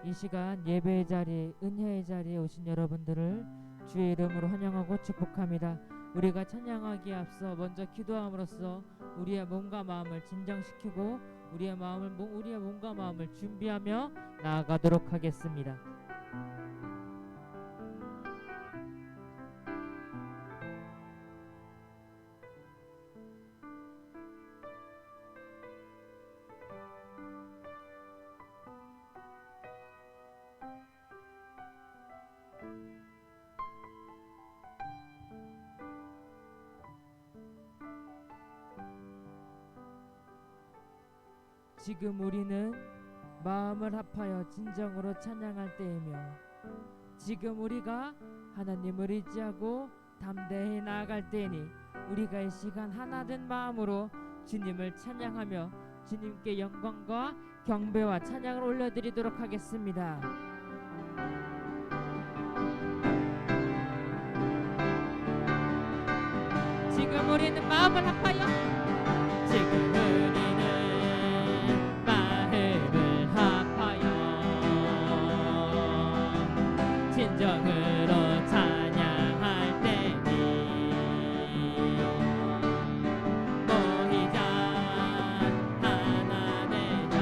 이 시간 예배의 자리, 은혜의 자리에 오신 여러분들을 주의 이름으로 환영하고 축복합니다. 우리가 찬양하기에 앞서 먼저 기도함으로써 우리의 몸과 마음을 진정시키고 우리의 몸과 마음을 준비하며 나아가도록 하겠습니다. 지금 우리는 마음을 합하여 진정으로 찬양할 때이며 지금 우리가 하나님을 의지하고 담대히 나아갈 때니 우리가 이 시간 하나된 마음으로 주님을 찬양하며 주님께 영광과 경배와 찬양을 올려드리도록 하겠습니다. 지금 우리는 마음을 합하여 지금 진정으로 찬양할 때니 모이자 하나 되자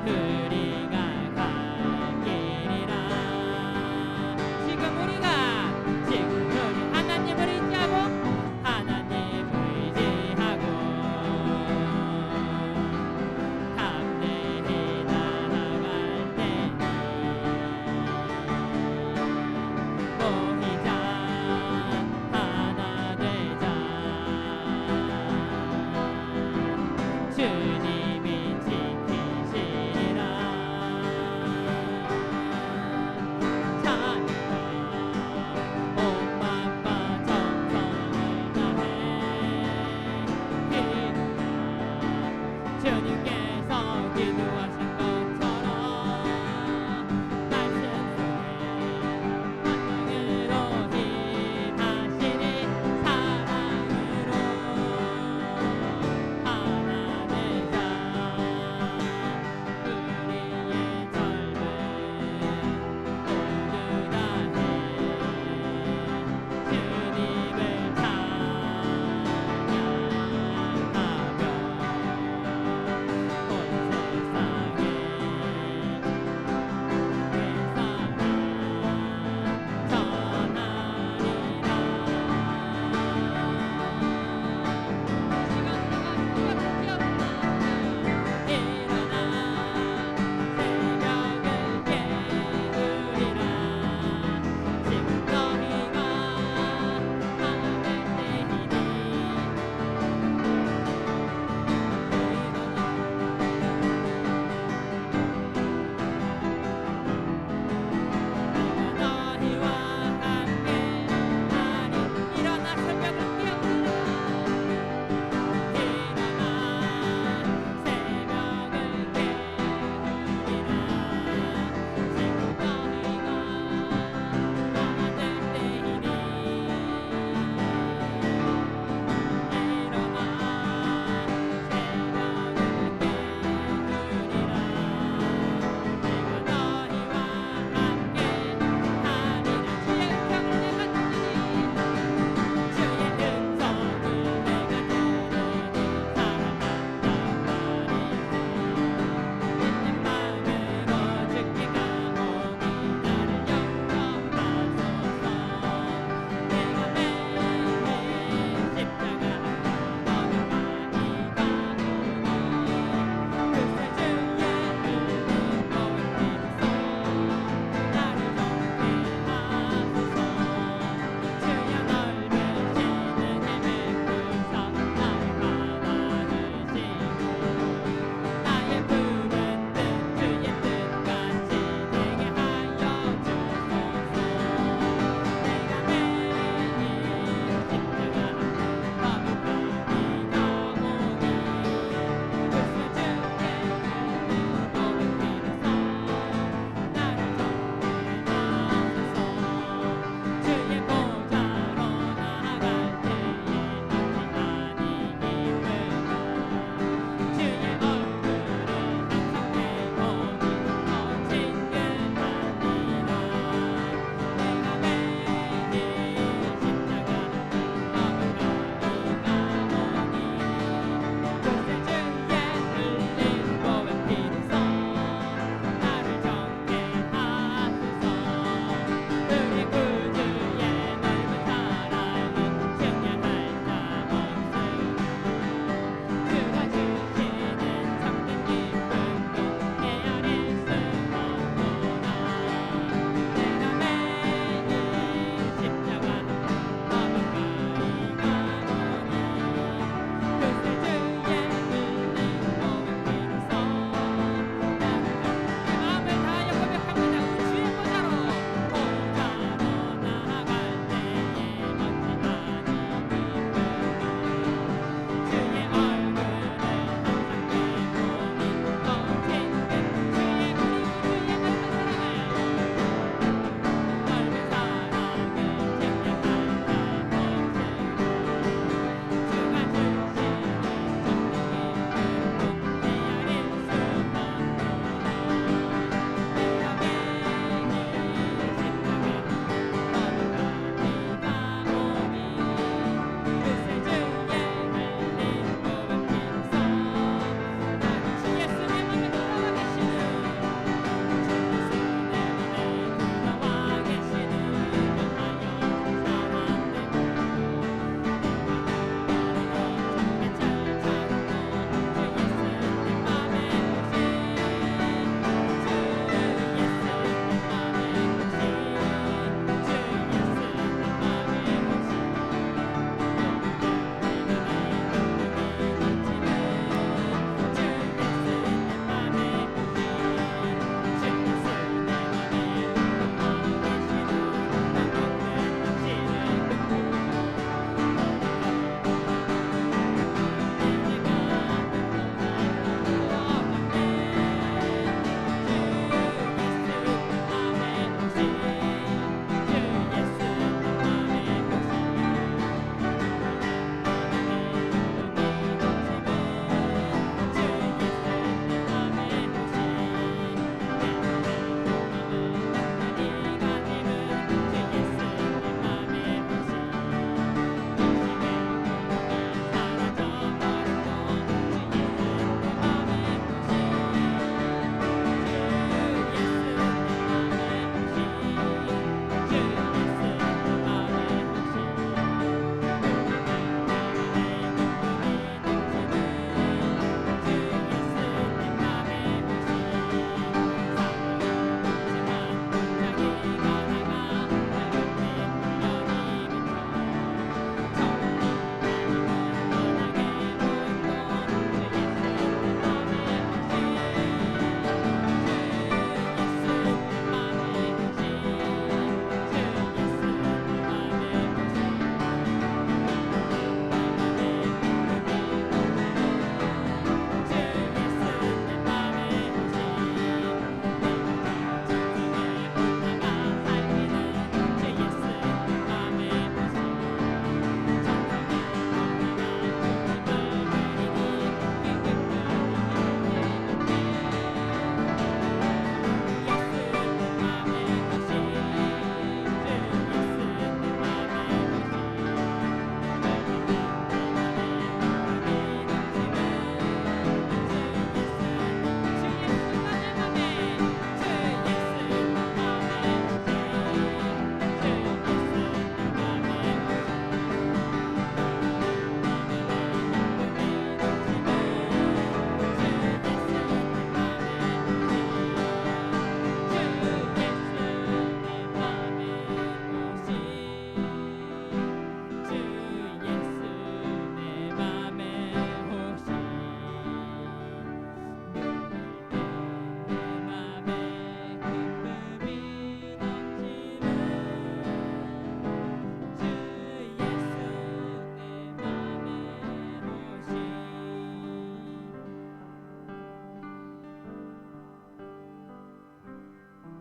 우리가 갈 길이라 지금 우리 하나님을 의지하고 하나님을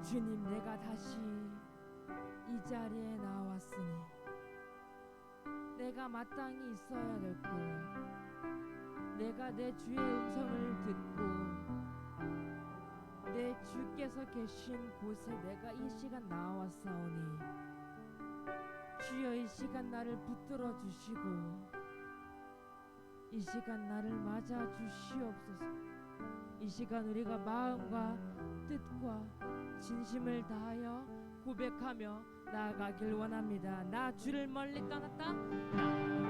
주님, 내가 다시 이 자리에 나왔으니 내가 마땅히 있어야 될 곳, 내가 내 주의 음성을 듣고 내 주께서 계신 곳에 내가 이 시간 나왔사오니 주여, 이 시간 나를 붙들어 주시고 이 시간 나를 맞아 주시옵소서. 이 시간 우리가 마음과 뜻과 진심을 다하여 고백하며 나아가길 원합니다. 나 주를 멀리 떠났다. 나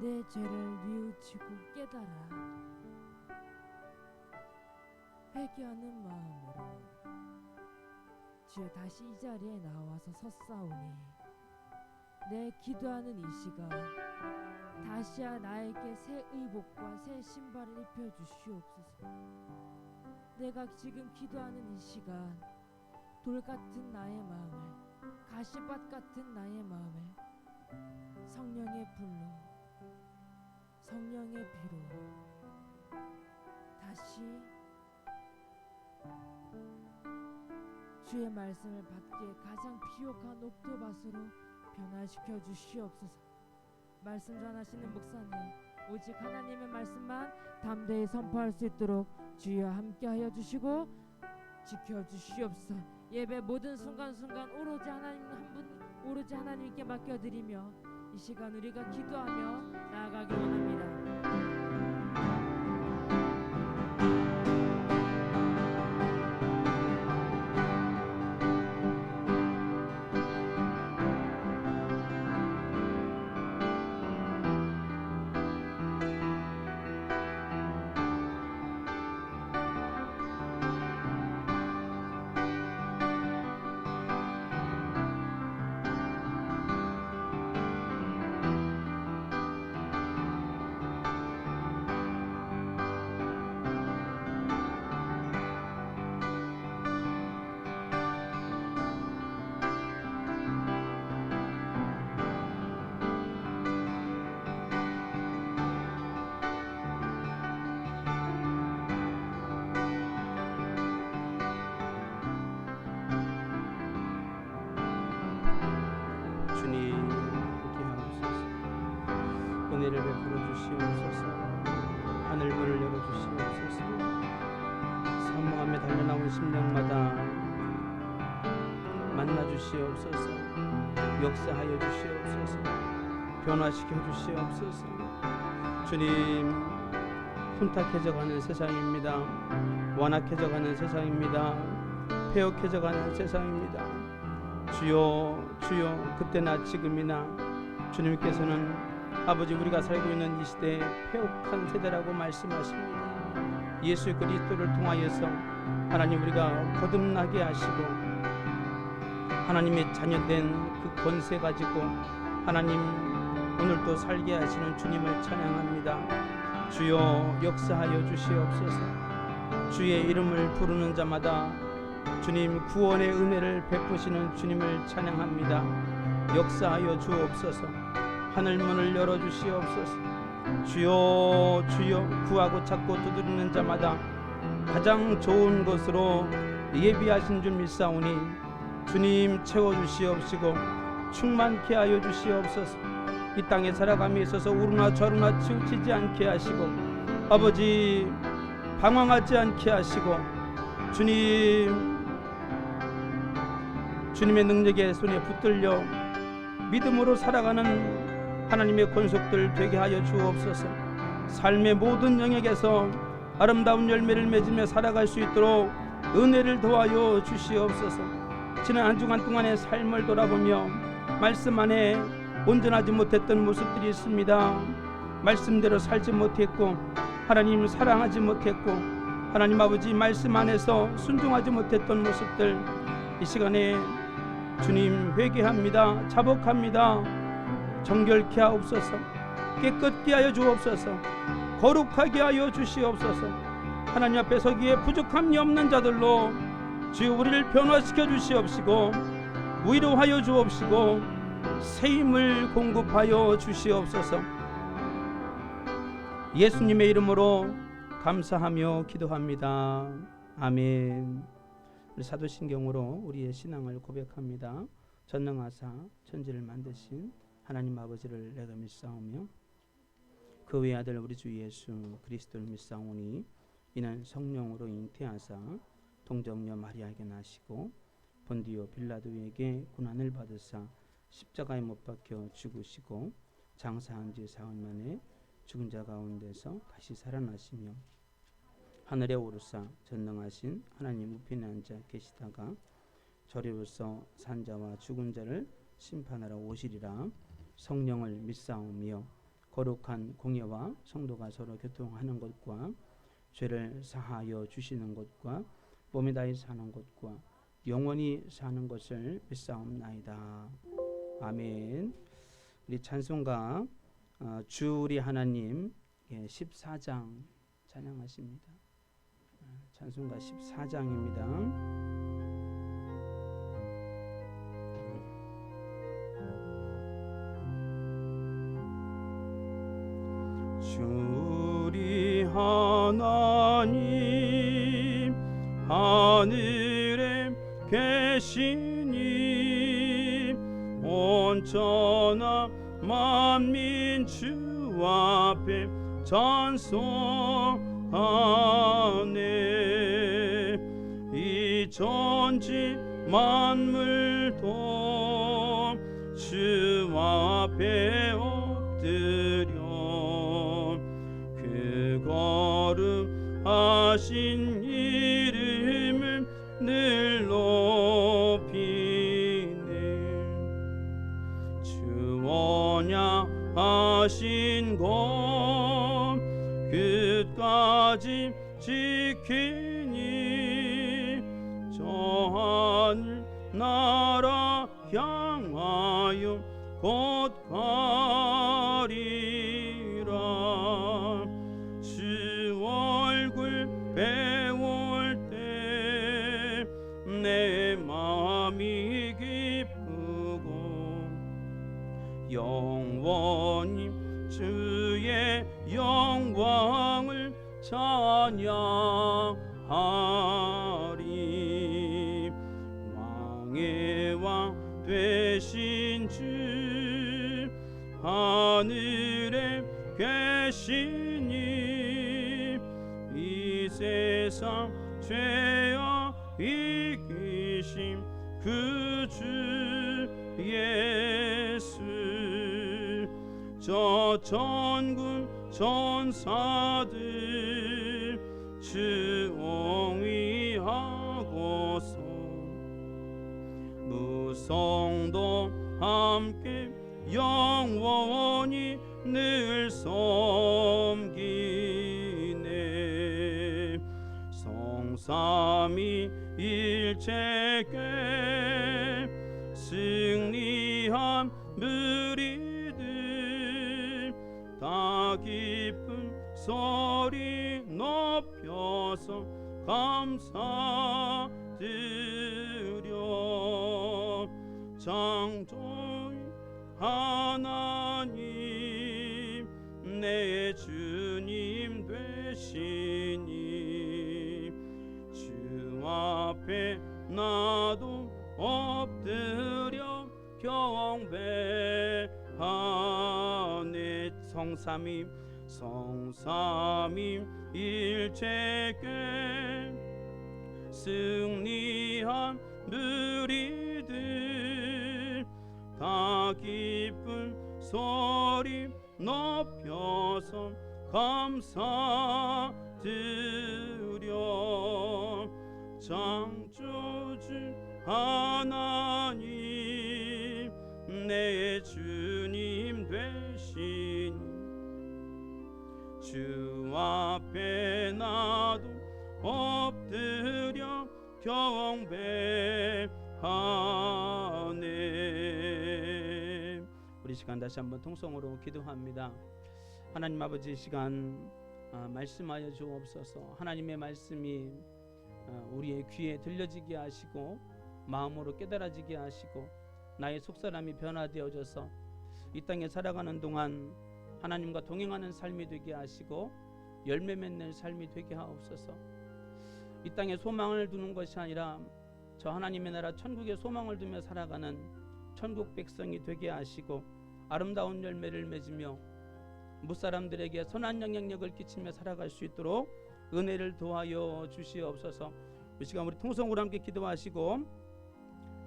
내 죄를 뉘우치고 깨달아 회개하는 마음으로 주여 다시 이 자리에 나와서 섰사오니 내 기도하는 이 시간 다시야 나에게 새 의복과 새 신발을 입혀주시옵소서. 내가 지금 기도하는 이 시간 돌같은 나의 마음을 가시밭 같은 나의 마음을 성령의 불로 성령의 비로 다시 주의 말씀을 받기에 가장 비옥한 옥토밭으로 변화시켜 주시옵소서. 말씀 전하시는 목사님 오직 하나님의 말씀만 담대히 선포할 수 있도록 주여 함께하여 주시고 지켜주시옵소서. 예배 모든 순간순간 오로지 하나님 한 분 오로지 하나님께 맡겨드리며 이 시간 우리가 기도하며 나아가길 원합니다. 심령마다 만나 주시옵소서. 역사하여 주시옵소서. 변화시켜 주시옵소서. 주님, 혼탁해져가는 세상입니다. 완악해져가는 세상입니다. 폐역해져가는 세상입니다. 주여, 주여, 그때나 지금이나 주님께서는 아버지, 우리가 살고 있는 이 시대에 폐역한 세대라고 말씀하십니다. 예수 그리스도를 통하여서 하나님, 우리가 거듭나게 하시고 하나님의 자녀된 그 권세 가지고 하나님 오늘도 살게 하시는 주님을 찬양합니다. 주여, 역사하여 주시옵소서. 주의 이름을 부르는 자마다 주님 구원의 은혜를 베푸시는 주님을 찬양합니다. 역사하여 주옵소서. 하늘문을 열어주시옵소서. 주여, 주여, 구하고 찾고 두드리는 자마다 가장 좋은 것으로 예비하신 줄 믿사오니 주님 채워주시옵시고 충만케 하여 주시옵소서. 이 땅에 살아감에 있어서 우르나 저르나 치우치지 않게 하시고 아버지, 방황하지 않게 하시고 주님의 능력의 손에 붙들려 믿음으로 살아가는 하나님의 권속들 되게 하여 주옵소서. 삶의 모든 영역에서 아름다운 열매를 맺으며 살아갈 수 있도록 은혜를 더하여 주시옵소서. 지난 한 주간 동안의 삶을 돌아보며 말씀 안에 온전하지 못했던 모습들이 있습니다. 말씀대로 살지 못했고 하나님 사랑하지 못했고 하나님 아버지 말씀 안에서 순종하지 못했던 모습들, 이 시간에 주님 회개합니다. 자복합니다. 정결케 하옵소서. 깨끗게 하여 주옵소서. 거룩하게 하여 주시옵소서. 하나님 앞에 서기에 부족함이 없는 자들로 주여 우리를 변화시켜 주시옵시고 위로하여 주옵시고 새 힘을 공급하여 주시옵소서. 예수님의 이름으로 감사하며 기도합니다. 아멘. 우리 사도신경으로 우리의 신앙을 고백합니다. 전능하사 천지를 만드신 하나님 아버지를 내가 믿사오며 그 외아들 우리 주 예수 그리스도를 믿사오니 이는 성령으로 잉태하사 동정녀 마리아에게 나시고 본디오 빌라도에게 고난을 받으사 십자가에 못 박혀 죽으시고 장사한 지 사흘 만에 죽은 자 가운데서 다시 살아나시며 하늘에 오르사 전능하신 하나님 우편에 앉아 계시다가 저리로서 산자와 죽은 자를 심판하러 오시리라. 성령을 믿사오며 거룩한 공예와 성도가 서로 교통하는 것과 죄를 사하여 주시는 것과 몸에 다해 사는 것과 영원히 사는 것을 믿사옵나이다. 아멘. 우리 찬송가 주 우리 하나님 14장 찬양하십니다. 찬송가 14장입니다. 주 우리 하나님 하늘에 계시니 온천하 만민 주 앞에 찬송하네. 이 천지 만물도 주 앞에 엎드려 그 거룩하신 이름을 늘 높이네. 주 언약하신 것 끝까지 지키니 저 하늘 나라 향하여 곧 가리라. 주 얼굴 배울 때 내 마음이 기쁘고 영원히 주의 영광을 찬양하리. 왕의 왕 되신 주 하늘에 계시니 이 세상 죄어 이기심 그 주 예수 저 전군 전사들 주 옹위하고서 무성도 함께 영원히 늘 섬기네 성삼위 일체께 승리한 무리들 다 기쁜 소리 높여서 감사드려 창조의 하나님 내 주님 되시니 주 앞에 나도 엎드려 경배하네 성삼임 일체께 승리한 무리들 다 기쁜 소리 높여서 감사드려 창조주 하나님 내 주님 되시니 주 앞에 나도 엎드려 경배하네. 우리 시간 다시 한번 통성으로 기도합니다. 하나님 아버지 이 시간 말씀하여 주옵소서. 하나님의 말씀이 우리의 귀에 들려지게 하시고 마음으로 깨달아지게 하시고 나의 속사람이 변화되어져서 이 땅에 살아가는 동안 하나님과 동행하는 삶이 되게 하시고 열매 맺는 삶이 되게 하옵소서. 이 땅에 소망을 두는 것이 아니라 저 하나님의 나라 천국에 소망을 두며 살아가는 천국 백성이 되게 하시고 아름다운 열매를 맺으며 무사람들에게 선한 영향력을 끼치며 살아갈 수 있도록 은혜를 도하여 주시옵소서. 이 시간 우리 통성으로 함께 기도하시고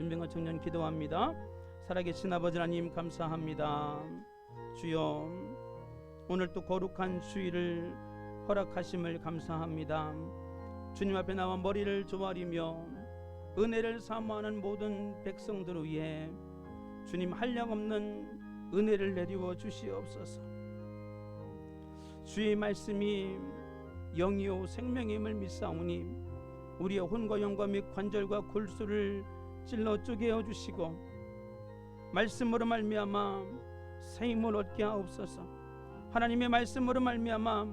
윤병호 청년 기도합니다. 살아계신 아버지 하나님 감사합니다. 주여 오늘 또 거룩한 주일을 허락하심을 감사합니다. 주님 앞에 나와 머리를 조아리며 은혜를 사모하는 모든 백성들을 위해 주님 한량없는 은혜를 내리워 주시옵소서. 주의 말씀이 영이요 생명임을 믿사오니 우리의 혼과 영과 및 관절과 골수를 찔러 쪼개어 주시고 말씀으로 말미암아 새 힘을 얻게 하옵소서. 하나님의 말씀으로 말미암아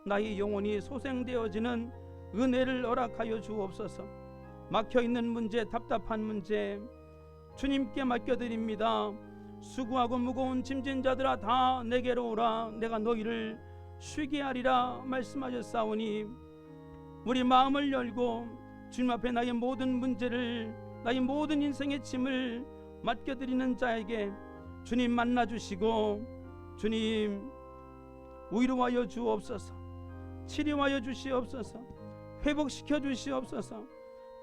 나의 영혼이 소생되어지는 은혜를 허락하여 주옵소서. 막혀있는 문제, 답답한 문제 주님께 맡겨드립니다. 수고하고 무거운 짐진 자들아 다 내게로 오라. 내가 너희를 쉬게 하리라 말씀하셨사오니 우리 마음을 열고 주님 앞에 나의 모든 문제를, 나의 모든 인생의 짐을 맡겨드리는 자에게 주님 만나주시고 주님 위로하여 주옵소서. 치료하여 주시옵소서. 회복시켜 주시옵소서.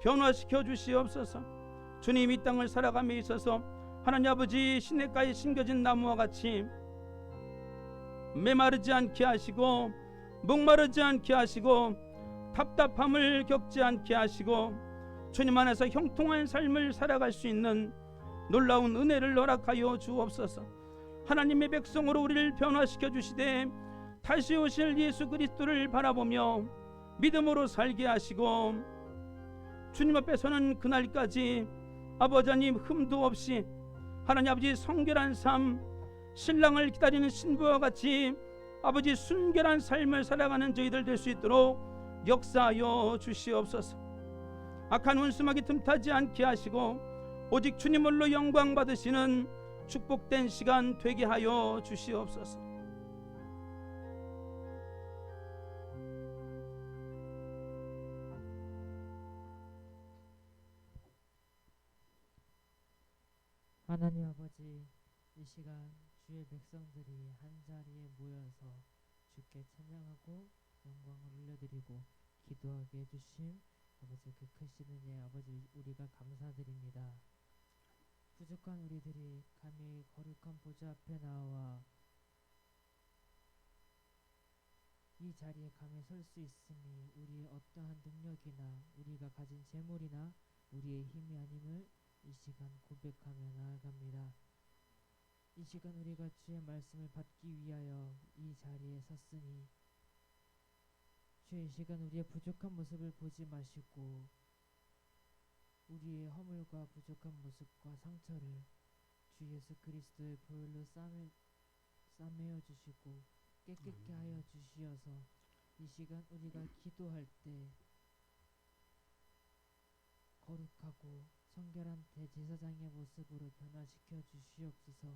변화시켜 주시옵소서. 주님 이 땅을 살아감에 있어서 하나님 아버지 시냇가에 심겨진 나무와 같이 메마르지 않게 하시고 목마르지 않게 하시고 답답함을 겪지 않게 하시고 주님 안에서 형통한 삶을 살아갈 수 있는 놀라운 은혜를 허락하여 주옵소서. 하나님의 백성으로 우리를 변화시켜 주시되 다시 오실 예수 그리스도를 바라보며 믿음으로 살게 하시고 주님 앞에 서는 그날까지 아버지 하나님 흠도 없이 하나님 아버지 성결한 삶, 신랑을 기다리는 신부와 같이 아버지 순결한 삶을 살아가는 저희들 될 수 있도록 역사하여 주시옵소서. 악한 원수막이 틈타지 않게 하시고 오직 주님으로 영광 받으시는 축복된 시간 되게 하여 주시옵소서. 하나님 아버지, 이 시간 주의 백성들이 한자리에 모여서 주께 찬양하고 영광을 올려드리고 기도하게 해주심 아버지 그 크신 은혜 아버지 우리가 감사드립니다. 부족한 우리들이 감히 거룩한 보좌 앞에 나와 이 자리에 감히 설 수 있으니 우리의 어떠한 능력이나 우리가 가진 재물이나 우리의 힘이 아님을 이 시간 고백하며 나아갑니다. 이 시간 우리가 주의 말씀을 받기 위하여 이 자리에 섰으니 주의 이 시간 우리의 부족한 모습을 보지 마시고 우리의 허물과 부족한 모습과 상처를 주 예수 그리스도의 보혈로 싸매어 주시고 깨끗게 하여 주시어서 이 시간 우리가 기도할 때 거룩하고 성결한 대제사장의 모습으로 변화시켜 주시옵소서.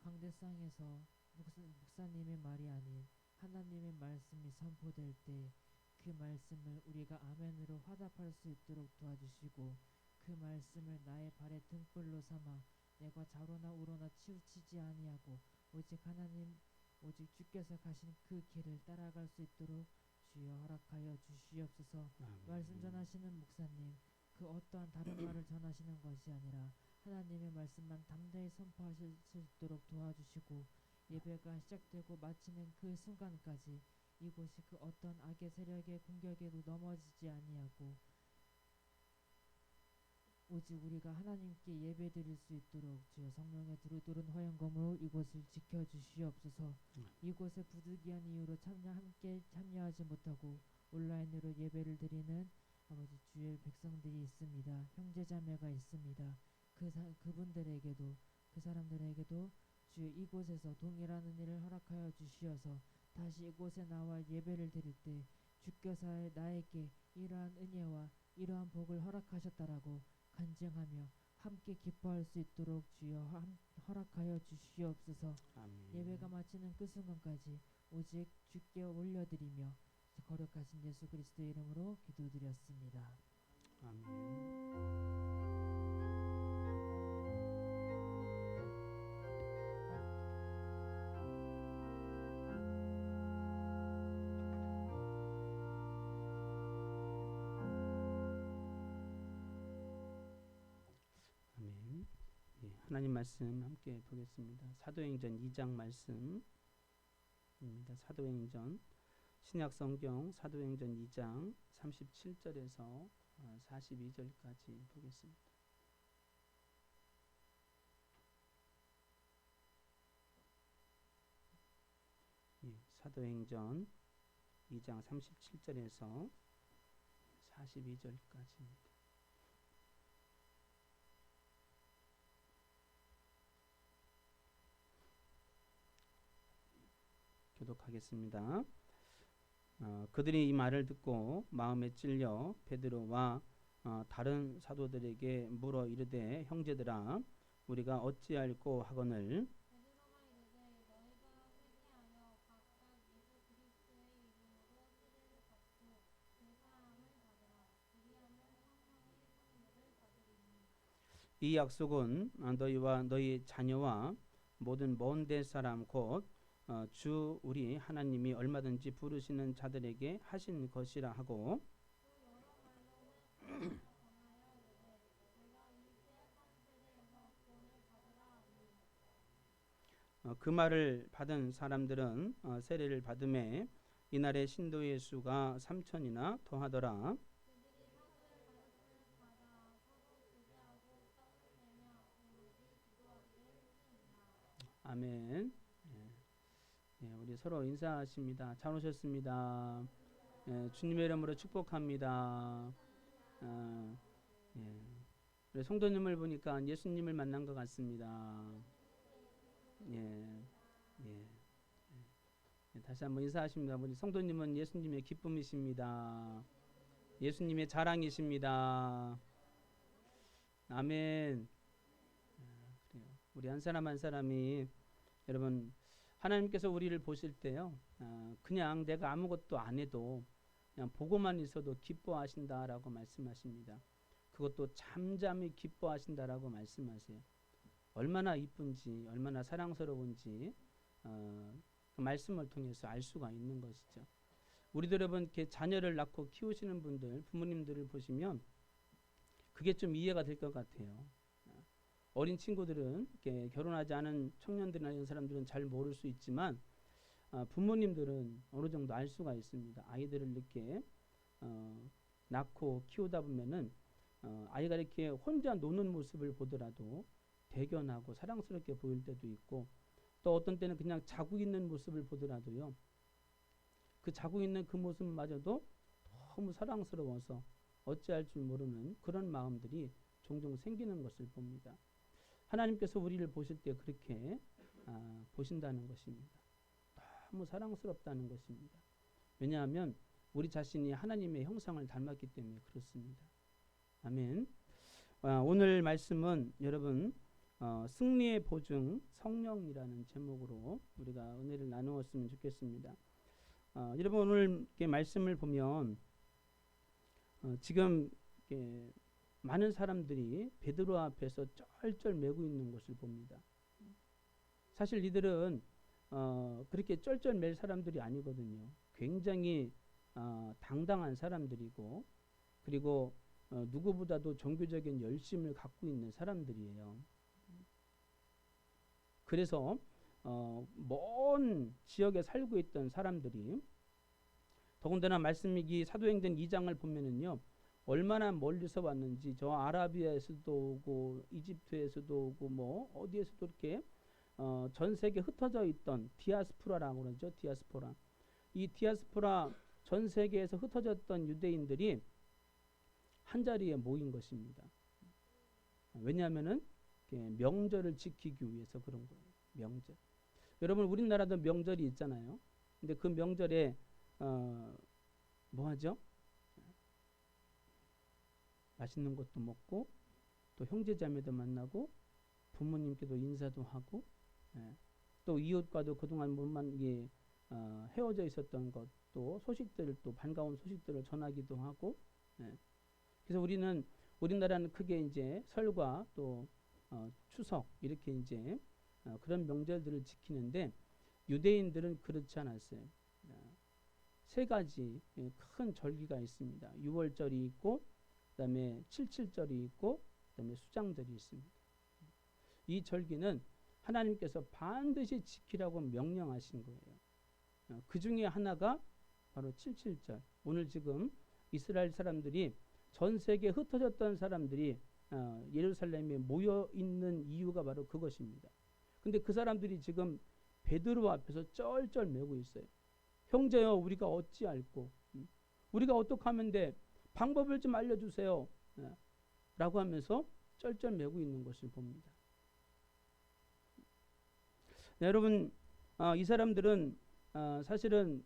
강대상에서 목사님의 말이 아닌 하나님의 말씀이 선포될 때 그 말씀을 우리가 아멘으로 화답할 수 있도록 도와주시고 그 말씀을 나의 발의 등불로 삼아 내가 좌로나 우로나 치우치지 아니하고 오직 하나님 오직 주께서 가신 그 길을 따라갈 수 있도록 주여 허락하여 주시옵소서. 말씀 전하시는 목사님 그 어떠한 다른 말을 전하시는 것이 아니라 하나님의 말씀만 담대히 선포하실 수 있도록 도와주시고 예배가 시작되고 마치는 그 순간까지 이곳이 그 어떤 악의 세력의 공격에도 넘어지지 아니하고 오직 우리가 하나님께 예배드릴 수 있도록 주여 성령의 두루두른 허영검으로 이곳을 지켜주시옵소서. 이곳에 부득이한 이유로 함께 참여하지 못하고 온라인으로 예배를 드리는 아버지 주의 백성들이 있습니다. 형제자매가 있습니다. 그분들에게도 그 사람들에게도 주의 이곳에서 동일한 은혜를 허락하여 주시어서 다시 이곳에 나와 예배를 드릴 때 주께서 나에게 이러한 은혜와 이러한 복을 허락하셨다라고 간증하며 함께 기뻐할 수 있도록 주여 허락하여 주시옵소서. 예배가 마치는 그 순간까지 오직 주께 올려드리며 거룩하신 예수 그리스도의 이름으로 기도드렸습니다. 아멘. 아멘. 예, 하나님 말씀 함께 보겠습니다. 사도행전 2장 말씀입니다. 사도행전 신약성경 사도행전 2장 37절에서 42절까지 보겠습니다. 예, 사도행전 2장 37절에서 42절까지입니다. 교독하겠습니다. 그들이 이 말을 듣고 마음에 찔려 베드로와 다른 사도들에게 물어 이르되 형제들아 우리가 어찌할꼬 하거늘 베드로가 이르되 너희가 회개하여 각각 예수 그리스도의 이름으로 세례를 받고 죄사함을 받으라. 그리하면 성령의 선물을 받으리니 이 약속은 너희와 너희 자녀와 모든 먼 데 사람 곧 주 우리 하나님이 얼마든지 부르시는 자들에게 하신 것이라 하고 또 여러 말로는 전하여 이르되 내가 이세 한 세대에서 구원을 받으라 하니 그 말을 받은 사람들은 세례를 받음에 이날의 신도의 수가 3천이나 더하더라. 그들이 사도의 말씀을 받아 서로 교제하고 떡을 내며 오롯이 기도하기를 했느니라. 아멘. 예, 우리 서로 인사하십니다. 잘 오셨습니다. 예, 주님의 이름으로 축복합니다. 예, 우리 성도님을 보니까 예수님을 만난 것 같습니다. 예, 예, 예, 다시 한번 인사하십니다. 우리 성도님은 예수님의 기쁨이십니다. 예수님의 자랑이십니다. 아멘. 그래요. 우리 한 사람 한 사람이 여러분 하나님께서 우리를 보실 때요 그냥 내가 아무것도 안 해도 그냥 보고만 있어도 기뻐하신다라고 말씀하십니다. 그것도 잠잠히 기뻐하신다라고 말씀하세요. 얼마나 이쁜지 얼마나 사랑스러운지 그 말씀을 통해서 알 수가 있는 것이죠. 우리들 여러분 이렇게 자녀를 낳고 키우시는 분들, 부모님들을 보시면 그게 좀 이해가 될 것 같아요. 어린 친구들은 이렇게 결혼하지 않은 청년들이나 이런 사람들은 잘 모를 수 있지만 부모님들은 어느 정도 알 수가 있습니다. 아이들을 이렇게 낳고 키우다 보면은 아이가 이렇게 혼자 노는 모습을 보더라도 대견하고 사랑스럽게 보일 때도 있고, 또 어떤 때는 그냥 자고 있는 모습을 보더라도요, 그 자고 있는 그 모습마저도 너무 사랑스러워서 어찌할 줄 모르는 그런 마음들이 종종 생기는 것을 봅니다. 하나님께서 우리를 보실 때 그렇게 보신다는 것입니다. 너무 사랑스럽다는 것입니다. 왜냐하면 우리 자신이 하나님의 형상을 닮았기 때문에 그렇습니다. 아멘. 오늘 말씀은 여러분 승리의 보증 성령이라는 제목으로 우리가 은혜를 나누었으면 좋겠습니다. 여러분 오늘 말씀을 보면 지금 많은 사람들이 베드로 앞에서 쩔쩔매고 있는 것을 봅니다. 사실 이들은 그렇게 쩔쩔맬 사람들이 아니거든요. 굉장히 당당한 사람들이고, 그리고 누구보다도 종교적인 열심을 갖고 있는 사람들이에요. 그래서 먼 지역에 살고 있던 사람들이, 더군다나 말씀이 사도행전 2장을 보면은요, 얼마나 멀리서 왔는지 저 아라비아에서도 오고 이집트에서도 오고 뭐 어디에서도 이렇게 전 세계에 흩어져 있던 디아스포라라고 그러죠. 디아스포라. 이 디아스포라 전 세계에서 흩어졌던 유대인들이 한 자리에 모인 것입니다. 왜냐하면은 명절을 지키기 위해서 그런 거예요. 명절. 여러분 우리나라도 명절이 있잖아요. 근데 그 명절에 뭐 하죠? 맛있는 것도 먹고, 또 형제자매도 만나고, 부모님께도 인사도 하고, 또 이웃과도 그동안 헤어져 있었던 것도 소식들을, 또 반가운 소식들을 전하기도 하고, 그래서 우리나라는 크게 이제 설과 또 추석 이렇게 이제 그런 명절들을 지키는데, 유대인들은 그렇지 않았어요. 세 가지 큰 절기가 있습니다. 6월절이 있고, 그다음에 77절이 있고, 그다음에 수장절이 있습니다. 이 절기는 하나님께서 반드시 지키라고 명령하신 거예요. 그 중에 하나가 바로 77절. 오늘 지금 이스라엘 사람들이, 전 세계에 흩어졌던 사람들이 예루살렘에 모여 있는 이유가 바로 그것입니다. 근데 그 사람들이 지금 베드로 앞에서 쩔쩔매고 있어요. 형제여, 우리가 어찌할꼬? 우리가 어떻게 하면 돼? 방법을 좀 알려주세요. 라고 하면서 쩔쩔매고 있는 것을 봅니다. 여러분, 이 사람들은 사실은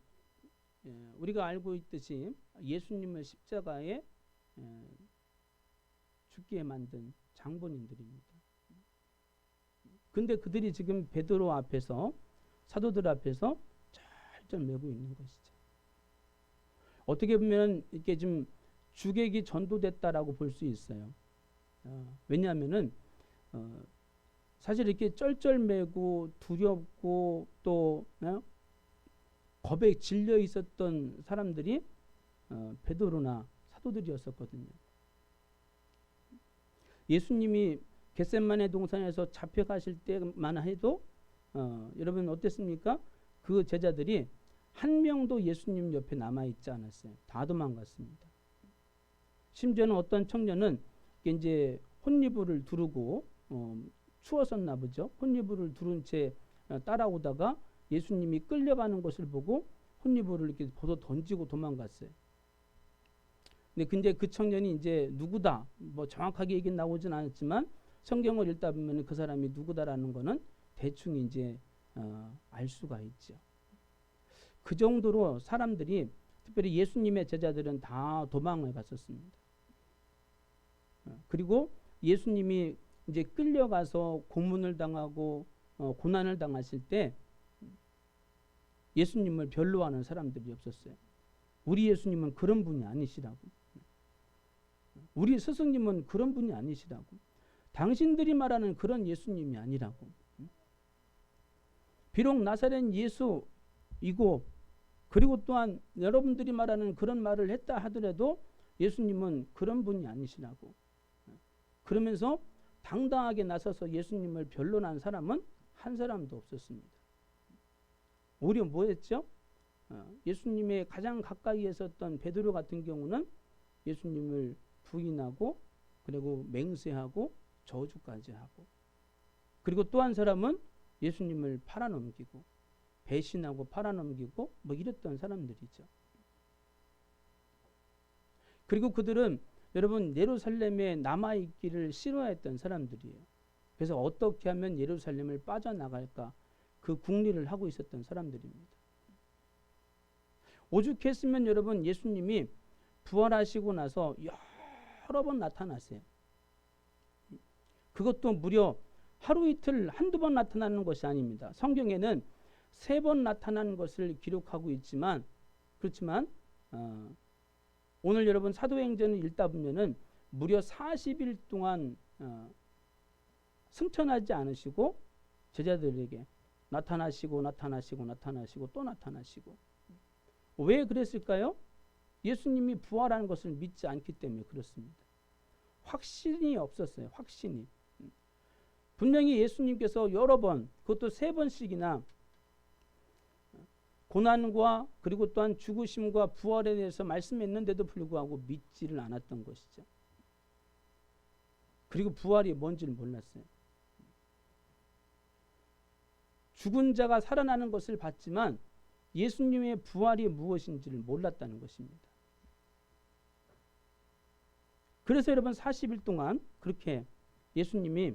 우리가 알고 있듯이 예수님을 십자가에 죽게 만든 장본인들입니다. 근데 그들이 지금 베드로 앞에서, 사도들 앞에서 쩔쩔매고 있는 것이죠. 어떻게 보면 이렇게 좀 주객이 전도됐다라고 볼 수 있어요. 왜냐하면은 사실 이렇게 쩔쩔매고 두렵고 또 겁에 질려 있었던 사람들이 베드로나 사도들이었었거든요. 예수님이 겟세마네 동산에서 잡혀가실 때만 해도 여러분 어땠습니까? 그 제자들이 한 명도 예수님 옆에 남아있지 않았어요. 다 도망갔습니다. 심지어는 어떤 청년은 이제 혼이불을 두르고 추웠었나 보죠. 혼이불을 두른 채 따라오다가 예수님이 끌려가는 것을 보고 혼이불을 이렇게 벗어 던지고 도망갔어요. 근데 그 청년이 이제 누구다, 뭐 정확하게 얘기는 나오진 않았지만 성경을 읽다 보면 그 사람이 누구다라는 거는 대충 이제 알 수가 있죠. 그 정도로 사람들이, 특별히 예수님의 제자들은 다 도망을 갔었습니다. 그리고 예수님이 이제 끌려가서 고문을 당하고 고난을 당하실 때 예수님을 변로하는 사람들이 없었어요. 우리 예수님은 그런 분이 아니시라고. 우리 스승님은 그런 분이 아니시라고. 당신들이 말하는 그런 예수님이 아니라고. 비록 나사렛 예수이고 그리고 또한 여러분들이 말하는 그런 말을 했다 하더라도 예수님은 그런 분이 아니시라고. 그러면서 당당하게 나서서 예수님을 변론한 사람은 한 사람도 없었습니다. 오히려 뭐 했죠? 예수님의 가장 가까이 있었던 베드로 같은 경우는 예수님을 부인하고 그리고 맹세하고 저주까지 하고, 그리고 또 한 사람은 예수님을 팔아넘기고 배신하고 팔아넘기고 뭐 이랬던 사람들이죠. 그리고 그들은 여러분 예루살렘에 남아있기를 싫어했던 사람들이에요. 그래서 어떻게 하면 예루살렘을 빠져나갈까 그 궁리를 하고 있었던 사람들입니다. 오죽했으면 여러분 예수님이 부활하시고 나서 여러 번 나타나세요. 그것도 무려 하루 이틀 한두 번 나타나는 것이 아닙니다. 성경에는 3번 나타나는 것을 기록하고 있지만, 그렇지만 오늘 여러분 사도행전을 읽다 보면은 무려 40일 동안 승천하지 않으시고 제자들에게 나타나시고 또 나타나시고. 왜 그랬을까요? 예수님이 부활하는 것을 믿지 않기 때문에 그렇습니다. 확신이 없었어요. 확신이. 분명히 예수님께서 여러 번, 그것도 3번씩이나 고난과 그리고 또한 죽으심과 부활에 대해서 말씀했는데도 불구하고 믿지를 않았던 것이죠. 그리고 부활이 뭔지를 몰랐어요. 죽은 자가 살아나는 것을 봤지만 예수님의 부활이 무엇인지를 몰랐다는 것입니다. 그래서 여러분 40일 동안 그렇게 예수님이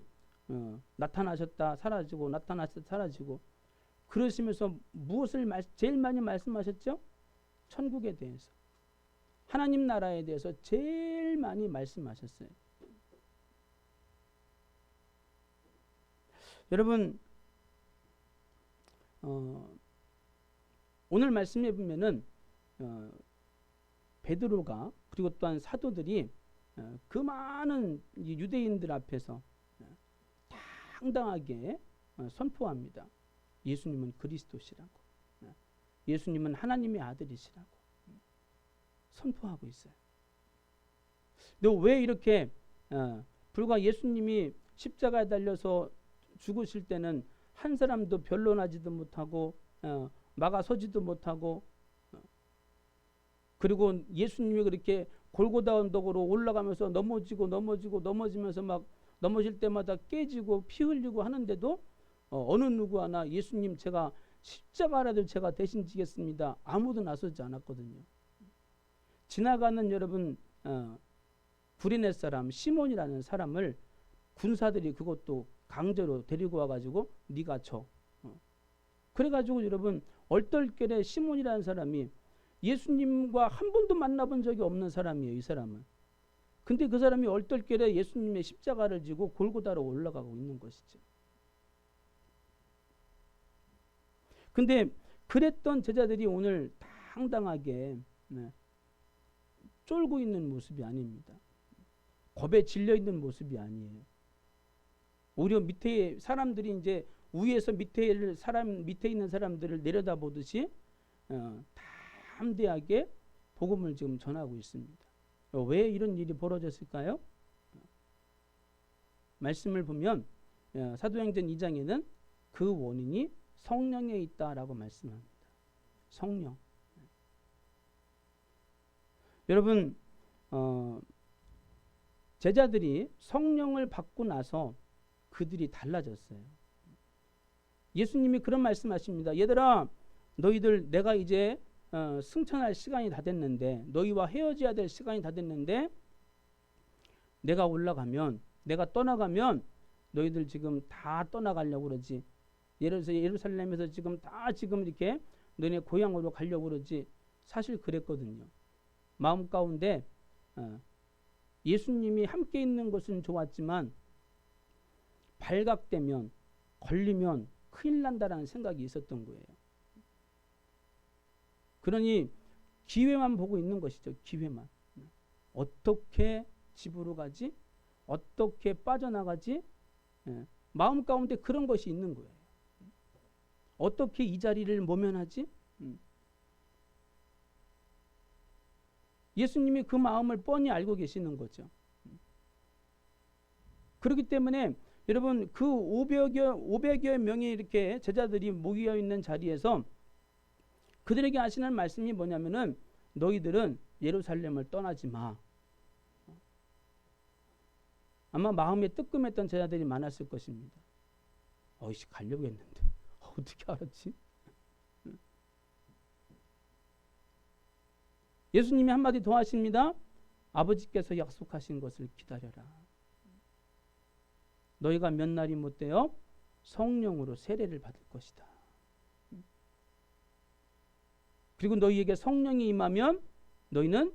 나타나셨다 사라지고 나타나셨다 사라지고 그러시면서 무엇을 제일 많이 말씀하셨죠? 천국에 대해서, 하나님 나라에 대해서 제일 많이 말씀하셨어요. 여러분 오늘 말씀해 보면은 베드로가 그리고 또한 사도들이 그 많은 유대인들 앞에서 당당하게 선포합니다. 예수님은 그리스도시라고, 예수님은 하나님의 아들이시라고 선포하고 있어요. 근데 왜 이렇게 불과 예수님이 십자가에 달려서 죽으실 때는 한 사람도 변론하지도 못하고 막아서지도 못하고, 그리고 예수님이 그렇게 골고다 언덕으로 올라가면서 넘어지면서 막 넘어질 때마다 깨지고 피 흘리고 하는데도 어느 누구 하나 예수님 제가 십자가라도 제가 대신 지겠습니다, 아무도 나서지 않았거든요. 지나가는 여러분 구레네 사람 시몬이라는 사람을 군사들이 그것도 강제로 데리고 와가지고 네가 쳐. 그래가지고 여러분 얼떨결에 시몬이라는 사람이 예수님과 한 번도 만나본 적이 없는 사람이에요. 이 사람은. 근데 그 사람이 얼떨결에 예수님의 십자가를 지고 골고다로 올라가고 있는 것이죠. 근데 그랬던 제자들이 오늘 당당하게 쫄고 있는 모습이 아닙니다. 겁에 질려 있는 모습이 아니에요. 오히려 밑에 사람들이 이제 위에서 밑에 있는 사람들을 내려다보듯이 담대하게 복음을 지금 전하고 있습니다. 왜 이런 일이 벌어졌을까요? 말씀을 보면 사도행전 2장에는 그 원인이 성령에 있다라고 말씀합니다. 성령. 여러분 제자들이 성령을 받고 나서 그들이 달라졌어요. 예수님이 그런 말씀하십니다. 얘들아, 너희들 내가 이제 승천할 시간이 다 됐는데, 너희와 헤어져야 될 시간이 다 됐는데, 내가 올라가면, 내가 떠나가면 너희들 지금 다 떠나가려고 그러지. 예루살렘에서 지금 다 지금 이렇게 너네 고향으로 가려고 그러지. 사실 그랬거든요. 마음 가운데 예수님이 함께 있는 것은 좋았지만 발각되면 걸리면 큰일 난다라는 생각이 있었던 거예요. 그러니 기회만 보고 있는 것이죠. 기회만. 어떻게 집으로 가지? 어떻게 빠져나가지? 마음 가운데 그런 것이 있는 거예요. 어떻게 이 자리를 모면하지? 예수님이 그 마음을 뻔히 알고 계시는 거죠. 그렇기 때문에 여러분 그 500여 명의 이렇게 제자들이 모여 있는 자리에서 그들에게 하시는 말씀이 뭐냐면은 너희들은 예루살렘을 떠나지 마. 아마 마음에 뜨끔했던 제자들이 많았을 것입니다. 어이씨 가려고 했는데 어떻게 알았지? 예수님이 한마디 더 하십니다. 아버지께서 약속하신 것을 기다려라. 너희가 몇 날이 못되어 성령으로 세례를 받을 것이다. 그리고 너희에게 성령이 임하면 너희는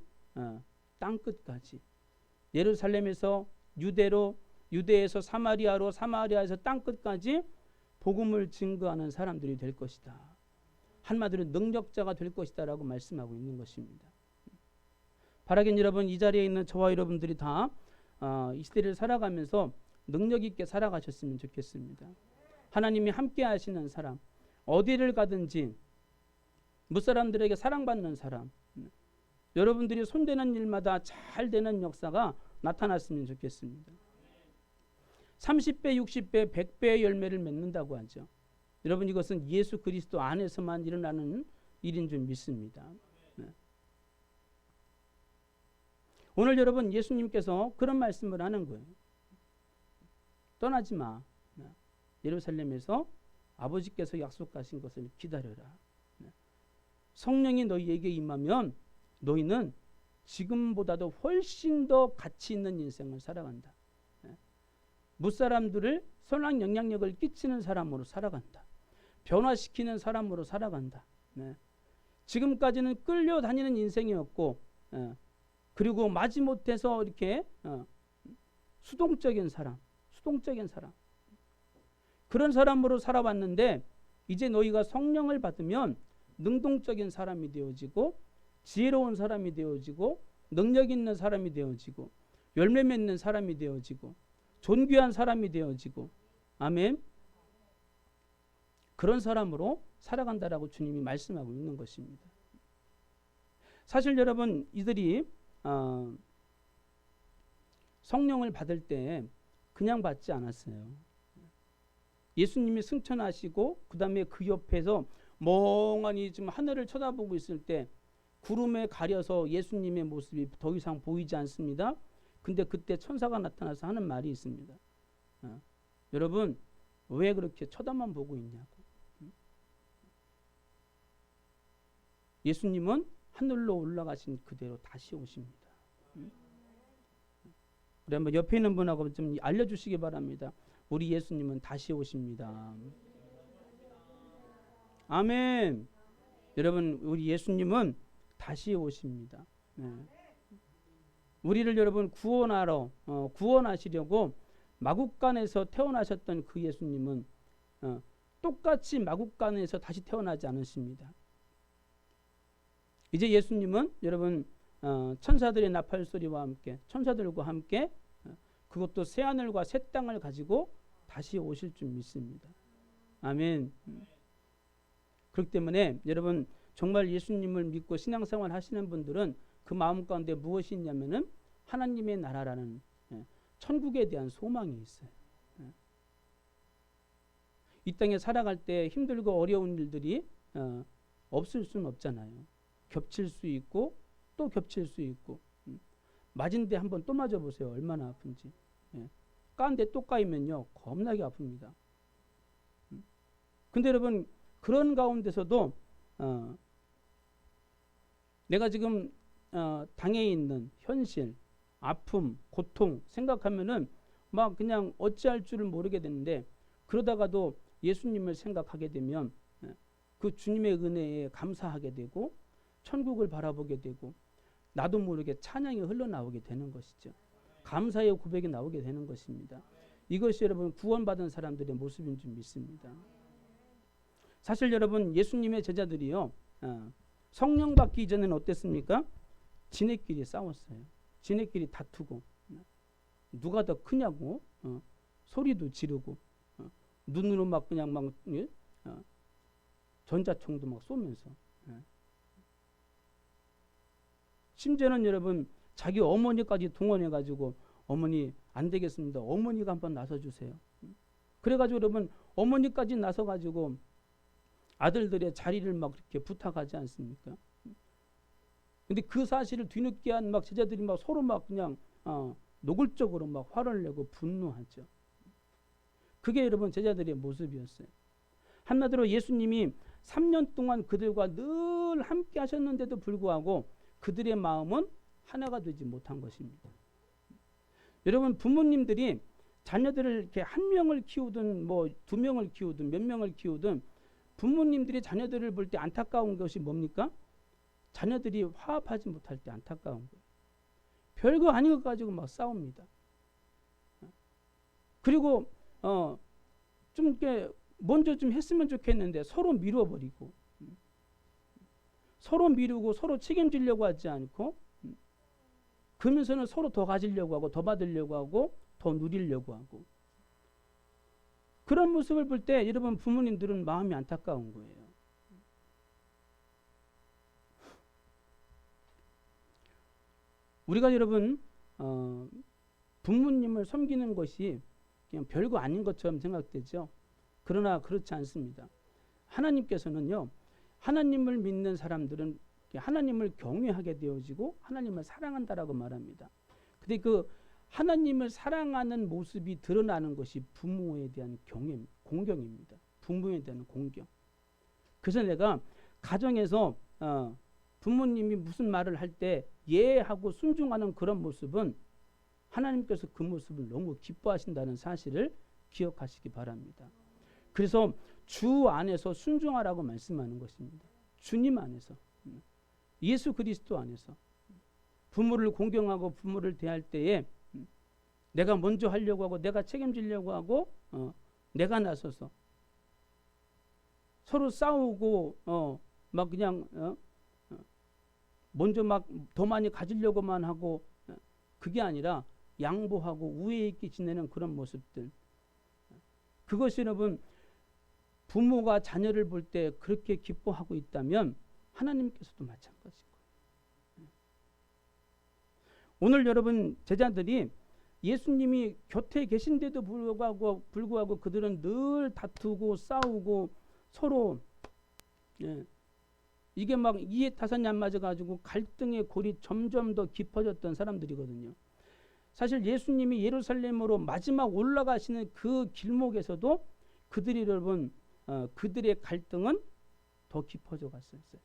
땅끝까지 예루살렘에서 유대에서 사마리아로 사마리아에서 땅끝까지 복음을 증거하는 사람들이 될 것이다. 한마디로 능력자가 될 것이다 라고 말씀하고 있는 것입니다. 바라긴 여러분 이 자리에 있는 저와 여러분들이 다 이 시대를 살아가면서 능력 있게 살아가셨으면 좋겠습니다. 하나님이 함께 하시는 사람, 어디를 가든지 무사람들에게 사랑받는 사람, 여러분들이 손대는 일마다 잘 되는 역사가 나타났으면 좋겠습니다. 30배, 60배, 100배의 열매를 맺는다고 하죠. 여러분 이것은 예수 그리스도 안에서만 일어나는 일인 줄 믿습니다. 오늘 여러분 예수님께서 그런 말씀을 하는 거예요. 떠나지 마. 예루살렘에서 아버지께서 약속하신 것을 기다려라. 성령이 너희에게 임하면 너희는 지금보다도 훨씬 더 가치 있는 인생을 살아간다. 무사람들을 선한 영향력을 끼치는 사람으로 살아간다. 변화시키는 사람으로 살아간다. 지금까지는 끌려다니는 인생이었고 그리고 마지못해서 이렇게 수동적인 사람 그런 사람으로 살아왔는데 이제 너희가 성령을 받으면 능동적인 사람이 되어지고 지혜로운 사람이 되어지고 능력 있는 사람이 되어지고 열매 맺는 사람이 되어지고 존귀한 사람이 되어지고 아멘. 그런 사람으로 살아간다라고 주님이 말씀하고 있는 것입니다. 사실 여러분 이들이 성령을 받을 때 그냥 받지 않았어요. 예수님이 승천하시고 그 다음에 그 옆에서 멍하니 지금 하늘을 쳐다보고 있을 때 구름에 가려서 예수님의 모습이 더 이상 보이지 않습니다. 근데 그때 천사가 나타나서 하는 말이 있습니다. 여러분 왜 그렇게 쳐다만 보고 있냐고. 예수님은 하늘로 올라가신 그대로 다시 오십니다. 우리 한번 옆에 있는 분하고 좀 알려주시기 바랍니다. 우리 예수님은 다시 오십니다. 아멘. 여러분 우리 예수님은 다시 오십니다. 우리를 여러분 구원하시려고 마국간에서 태어나셨던 그 예수님은 똑같이 마국간에서 다시 태어나지 않으십니다. 이제 예수님은 여러분 천사들의 나팔 소리와 함께 천사들과 함께 그것도 새 하늘과 새 땅을 가지고 다시 오실 줄 믿습니다. 아멘. 그렇기 때문에 여러분 정말 예수님을 믿고 신앙생활 하시는 분들은 그 마음 가운데 무엇이 있냐면은 하나님의 나라라는 천국에 대한 소망이 있어요. 이 땅에 살아갈 때 힘들고 어려운 일들이 없을 수는 없잖아요. 겹칠 수 있고 또 겹칠 수 있고 맞은 데 한번 또 맞아보세요. 얼마나 아픈지. 까는데 또 까이면요 겁나게 아픕니다. 근데 여러분 그런 가운데서도 내가 지금 당해 있는 현실, 아픔, 고통 생각하면은 막 그냥 어찌할 줄을 모르게 되는데 그러다가도 예수님을 생각하게 되면 그 주님의 은혜에 감사하게 되고 천국을 바라보게 되고 나도 모르게 찬양이 흘러나오게 되는 것이죠. 감사의 고백이 나오게 되는 것입니다. 이것이 여러분 구원받은 사람들의 모습인 줄 믿습니다. 사실 여러분 예수님의 제자들이요 성령 받기 이전에는 어땠습니까? 지네끼리 싸웠어요. 지네끼리 다투고 누가 더 크냐고 소리도 지르고 눈으로 막 그냥 막 전자총도 막 쏘면서 심지어는 여러분 자기 어머니까지 동원해 가지고 어머니 안 되겠습니다. 어머니가 한번 나서 주세요. 그래가지고 여러분 어머니까지 나서 가지고 아들들의 자리를 막 그렇게 부탁하지 않습니까? 근데 그 사실을 뒤늦게 한 막 제자들이 막 서로 막 그냥 노골적으로 막 화를 내고 분노하죠. 그게 여러분 제자들의 모습이었어요. 한마디로 예수님이 3년 동안 그들과 늘 함께 하셨는데도 불구하고 그들의 마음은 하나가 되지 못한 것입니다. 여러분 부모님들이 자녀들을 이렇게 한 명을 키우든 뭐 2명을 키우든 몇 명을 키우든 부모님들이 자녀들을 볼 때 안타까운 것이 뭡니까? 자녀들이 화합하지 못할 때 안타까운 거예요. 별거 아닌 것 가지고 막 싸웁니다. 그리고 좀 이렇게 먼저 좀 했으면 좋겠는데 서로 미뤄버리고 서로 미루고 서로 책임지려고 하지 않고 그러면서는 서로 더 가지려고 하고 더 받으려고 하고 더 누리려고 하고 그런 모습을 볼 때 여러분 부모님들은 마음이 안타까운 거예요. 우리가 여러분 부모님을 섬기는 것이 그냥 별거 아닌 것처럼 생각되죠. 그러나 그렇지 않습니다. 하나님께서는요. 하나님을 믿는 사람들은 하나님을 경외하게 되어지고 하나님을 사랑한다라고 말합니다. 근데 그 하나님을 사랑하는 모습이 드러나는 것이 부모에 대한 공경입니다. 부모에 대한 공경. 그래서 내가 가정에서 부모님이 무슨 말을 할 때 예하고 순종하는 그런 모습은 하나님께서 그 모습을 너무 기뻐하신다는 사실을 기억하시기 바랍니다. 그래서 주 안에서 순종하라고 말씀하는 것입니다. 주님 안에서, 예수 그리스도 안에서 부모를 공경하고 부모를 대할 때에 내가 먼저 하려고 하고 내가 책임지려고 하고 내가 나서서 서로 싸우고 막 그냥 먼저 막 더 많이 가지려고만 하고 그게 아니라 양보하고 우애 있게 지내는 그런 모습들, 그것이 여러분 부모가 자녀를 볼 때 그렇게 기뻐하고 있다면 하나님께서도 마찬가지인 거예요. 오늘 여러분 제자들이 예수님이 곁에 계신데도 불구하고 그들은 늘 다투고 싸우고 서로 이게 막 이해 타산이 안 맞아가지고 갈등의 골이 점점 더 깊어졌던 사람들이거든요. 사실 예수님이 예루살렘으로 마지막 올라가시는 그 길목에서도 그들이 여러분 그들의 갈등은 더 깊어져 갔었어요.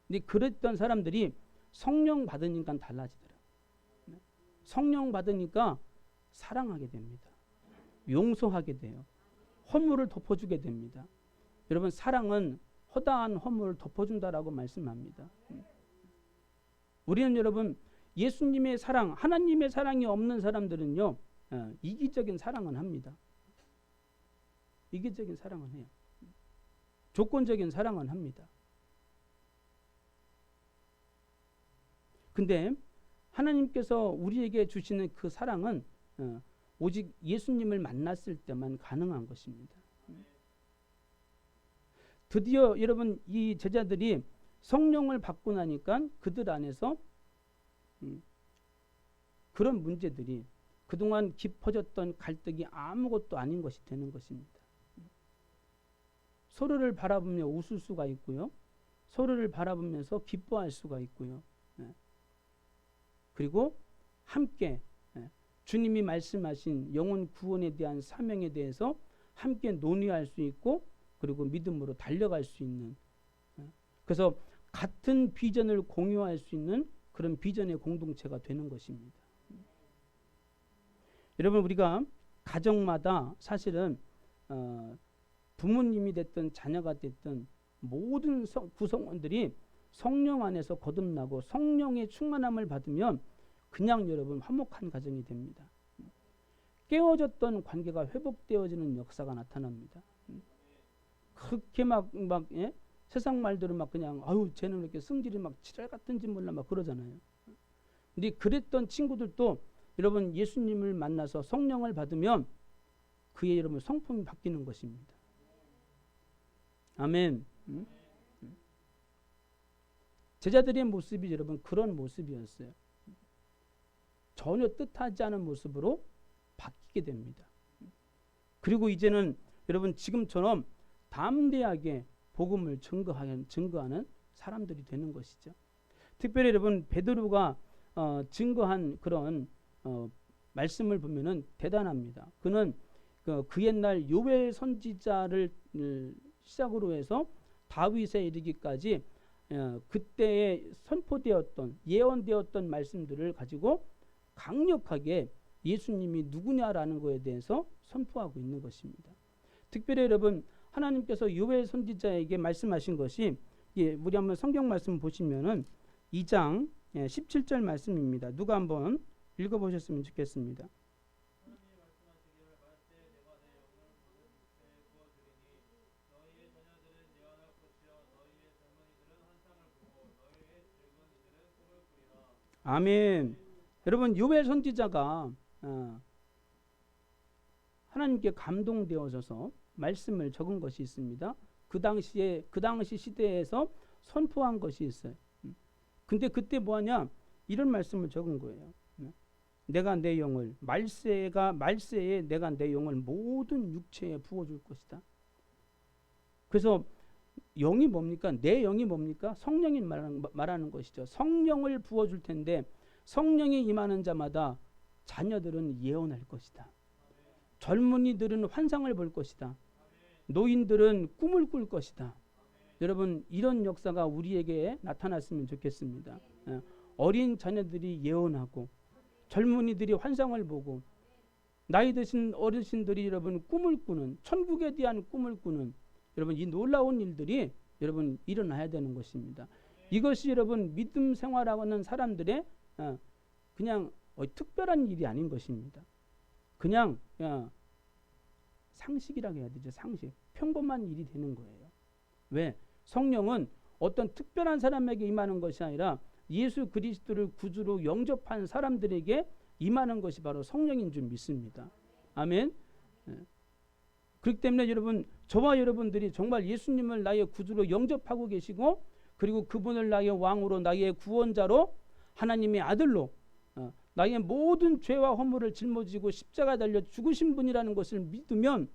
근데 그랬던 사람들이 성령 받으니까 달라지더라고요. 성령 받으니까 사랑하게 됩니다. 용서하게 돼요. 허물을 덮어주게 됩니다. 여러분 사랑은 허다한 허물을 덮어준다라고 말씀합니다. 우리는 여러분 예수님의 사랑, 하나님의 사랑이 없는 사람들은요 이기적인 사랑은 합니다. 이기적인 사랑은 해요. 조건적인 사랑은 합니다. 근데 하나님께서 우리에게 주시는 그 사랑은 오직 예수님을 만났을 때만 가능한 것입니다. 드디어 여러분 이 제자들이 성령을 받고 나니까 그들 안에서 그런 문제들이 그동안 깊어졌던 갈등이 아무것도 아닌 것이 되는 것입니다. 서로를 바라보며 웃을 수가 있고요. 서로를 바라보면서 기뻐할 수가 있고요. 그리고 함께 주님이 말씀하신 영혼 구원에 대한 사명에 대해서 함께 논의할 수 있고 그리고 믿음으로 달려갈 수 있는, 그래서 같은 비전을 공유할 수 있는 그런 비전의 공동체가 되는 것입니다. 여러분 우리가 가정마다 사실은 부모님이 됐든 자녀가 됐든 모든 구성원들이 성령 안에서 거듭나고 성령의 충만함을 받으면 그냥 여러분 화목한 가정이 됩니다. 깨어졌던 관계가 회복되어지는 역사가 나타납니다. 그렇게 세상 말대로 막 그냥 아유 쟤는 이렇게 성질이 막 지랄 같은지 몰라 막 그러잖아요. 근데 그랬던 친구들도 여러분 예수님을 만나서 성령을 받으면 그의 여러분 성품이 바뀌는 것입니다. 아멘. 제자들의 모습이 여러분 그런 모습이었어요. 전혀 뜻하지 않은 모습으로 바뀌게 됩니다. 그리고 이제는 여러분 지금처럼 담대하게 복음을 증거하는 사람들이 되는 것이죠. 특별히 여러분 베드로가 증거한 그런 말씀을 보면은 대단합니다. 그는 그 옛날 요엘 선지자를 시작으로 해서 다윗에 이르기까지 그때에 선포되었던 예언되었던 말씀들을 가지고 강력하게 예수님이 누구냐라는 것에 대해서 선포하고 있는 것입니다. 특별히 여러분 하나님께서 요엘 선지자에게 말씀하신 것이 우리 한번 성경 말씀 보시면은 2장 17절 말씀입니다. 누가 한번 읽어보셨으면 좋겠습니다. 아멘. 여러분 요엘 선지자가 하나님께 감동되어져서 말씀을 적은 것이 있습니다. 그 당시 시대에서 선포한 것이 있어요. 근데 그때 뭐하냐? 이런 말씀을 적은 거예요. 내가 내 영을 말세에 내가 내 영을 모든 육체에 부어줄 것이다. 그래서 영이 뭡니까? 내 영이 뭡니까? 성령이 말하는 것이죠. 성령을 부어줄 텐데 성령이 임하는 자마다 자녀들은 예언할 것이다. 젊은이들은 환상을 볼 것이다. 노인들은 꿈을 꿀 것이다. 여러분 이런 역사가 우리에게 나타났으면 좋겠습니다. 어린 자녀들이 예언하고 젊은이들이 환상을 보고 나이 드신 어르신들이 여러분 꿈을 꾸는 천국에 대한 꿈을 꾸는 여러분 이 놀라운 일들이 여러분 일어나야 되는 것입니다. 이것이 여러분 믿음 생활하는 사람들의 그냥 특별한 일이 아닌 것입니다. 그냥 상식이라고 해야 되죠. 상식. 평범한 일이 되는 거예요. 왜? 성령은 어떤 특별한 사람에게 임하는 것이 아니라 예수 그리스도를 구주로 영접한 사람들에게 임하는 것이 바로 성령인 줄 믿습니다. 아멘. 그렇기 때문에 여러분 저와 여러분들이 정말 예수님을 나의 구주로 영접하고 계시고 그리고 그분을 나의 왕으로 나의 구원자로 하나님의 아들로 나의 모든 죄와 허물을 짊어지고 십자가 달려 죽으신 분이라는 것을 믿으면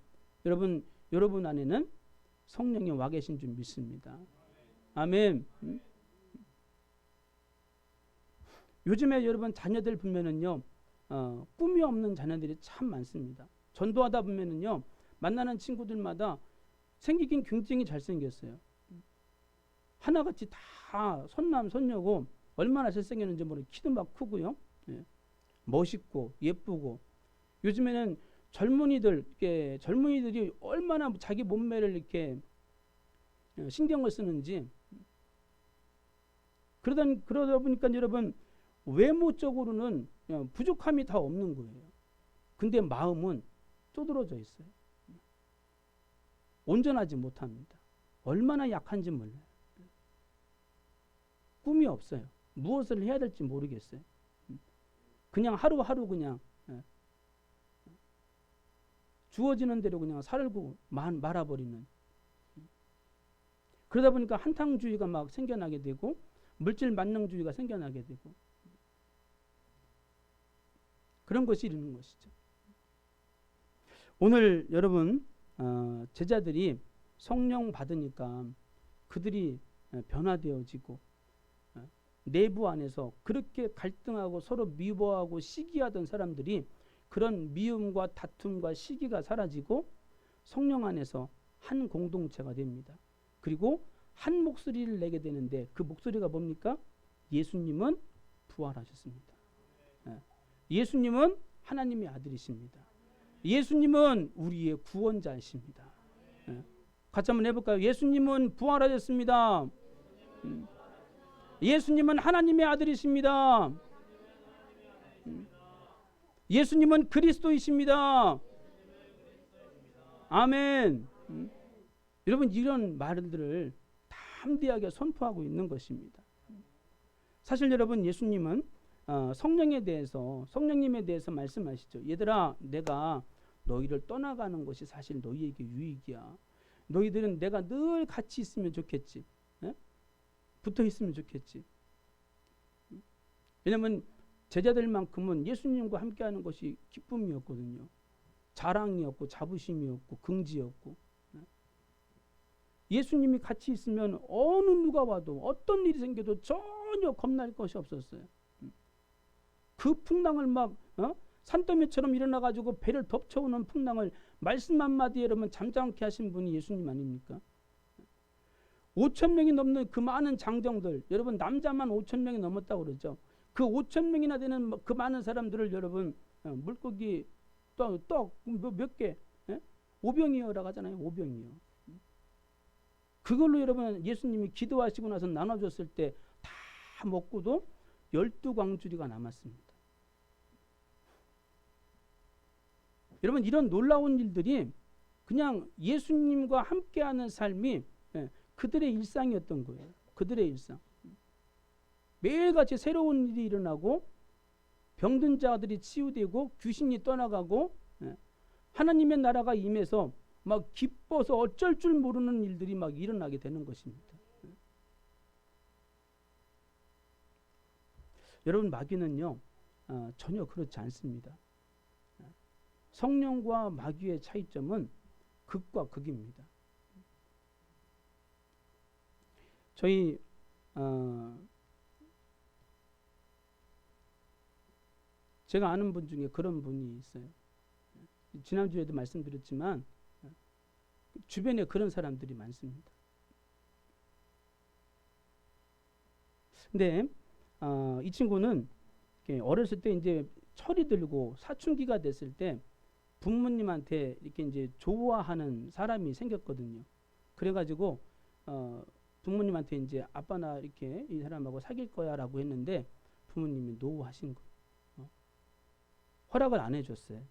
여러분 안에는 성령이 와 계신 줄 믿습니다. 아멘. 요즘에 여러분 자녀들 보면은요 꿈이 없는 자녀들이 참 많습니다. 전도하다 보면은요 만나는 친구들마다 생기긴 굉장히 잘생겼어요. 하나같이 다 손남 손녀고 얼마나 잘생겼는지 모르고 키도 막 크고요. 멋있고 예쁘고 요즘에는 젊은이들이 얼마나 자기 몸매를 이렇게 신경을 쓰는지 그러다 보니까 여러분 외모적으로는 부족함이 다 없는 거예요. 근데 마음은 쪼들어져 있어요. 온전하지 못합니다. 얼마나 약한지 몰라요. 꿈이 없어요. 무엇을 해야 될지 모르겠어요. 그냥 하루하루 그냥 주어지는 대로 그냥 살고 말아버리는. 그러다 보니까 한탕주의가 막 생겨나게 되고 물질 만능주의가 생겨나게 되고 그런 것이 이르는 것이죠. 오늘 여러분 제자들이 성령 받으니까 그들이 변화되어지고 내부 안에서 그렇게 갈등하고 서로 미워하고 시기하던 사람들이 그런 미움과 다툼과 시기가 사라지고 성령 안에서 한 공동체가 됩니다. 그리고 한 목소리를 내게 되는데 그 목소리가 뭡니까? 예수님은 부활하셨습니다. 예수님은 하나님의 아들이십니다. 예수님은 우리의 구원자이십니다. 같이 한번 해볼까요? 예수님은 부활하셨습니다. 예수님은 하나님의 아들이십니다. 예수님은 그리스도이십니다. 아멘. 여러분 이런 말들을 담대하게 선포하고 있는 것입니다. 사실 여러분 예수님은 성령님에 대해서 말씀하시죠. 얘들아 내가 너희를 떠나가는 것이 사실 너희에게 유익이야. 너희들은 내가 늘 같이 있으면 좋겠지. 붙어 있으면 좋겠지. 왜냐면 제자들만큼은 예수님과 함께하는 것이 기쁨이었거든요. 자랑이었고 자부심이었고 긍지였고. 예수님이 같이 있으면 어느 누가 와도 어떤 일이 생겨도 전혀 겁날 것이 없었어요. 그 풍랑을 막 산더미처럼 일어나가지고 배를 덮쳐오는 풍랑을 말씀 한마디에 여러분 잠잠케 하신 분이 예수님 아닙니까? 5천 명이 넘는 그 많은 장정들, 여러분 남자만 5천 명이 넘었다고 그러죠. 그 5천 명이나 되는 그 많은 사람들을 여러분 물고기 떡 몇 개, 오병이어라고 하잖아요. 오병이어. 그걸로 여러분 예수님이 기도하시고 나서 나눠줬을 때 다 먹고도 12광주리가 남았습니다. 여러분 이런 놀라운 일들이 그냥 예수님과 함께하는 삶이 그들의 일상이었던 거예요. 그들의 일상. 매일같이 새로운 일이 일어나고 병든 자들이 치유되고 귀신이 떠나가고 하나님의 나라가 임해서 막 기뻐서 어쩔 줄 모르는 일들이 막 일어나게 되는 것입니다. 여러분 마귀는요 전혀 그렇지 않습니다. 성령과 마귀의 차이점은 극과 극입니다. 저희 제가 아는 분 중에 그런 분이 있어요. 지난주에도 말씀드렸지만 주변에 그런 사람들이 많습니다. 근데 이 친구는 어렸을 때 이제 철이 들고 사춘기가 됐을 때 부모님한테 이렇게 이제 좋아하는 사람이 생겼거든요. 그래가지고 부모님한테 이제 아빠 나 이렇게 이 사람하고 사귈 거야라고 했는데 부모님이 노하신 거예요. 허락을 안 해줬어요.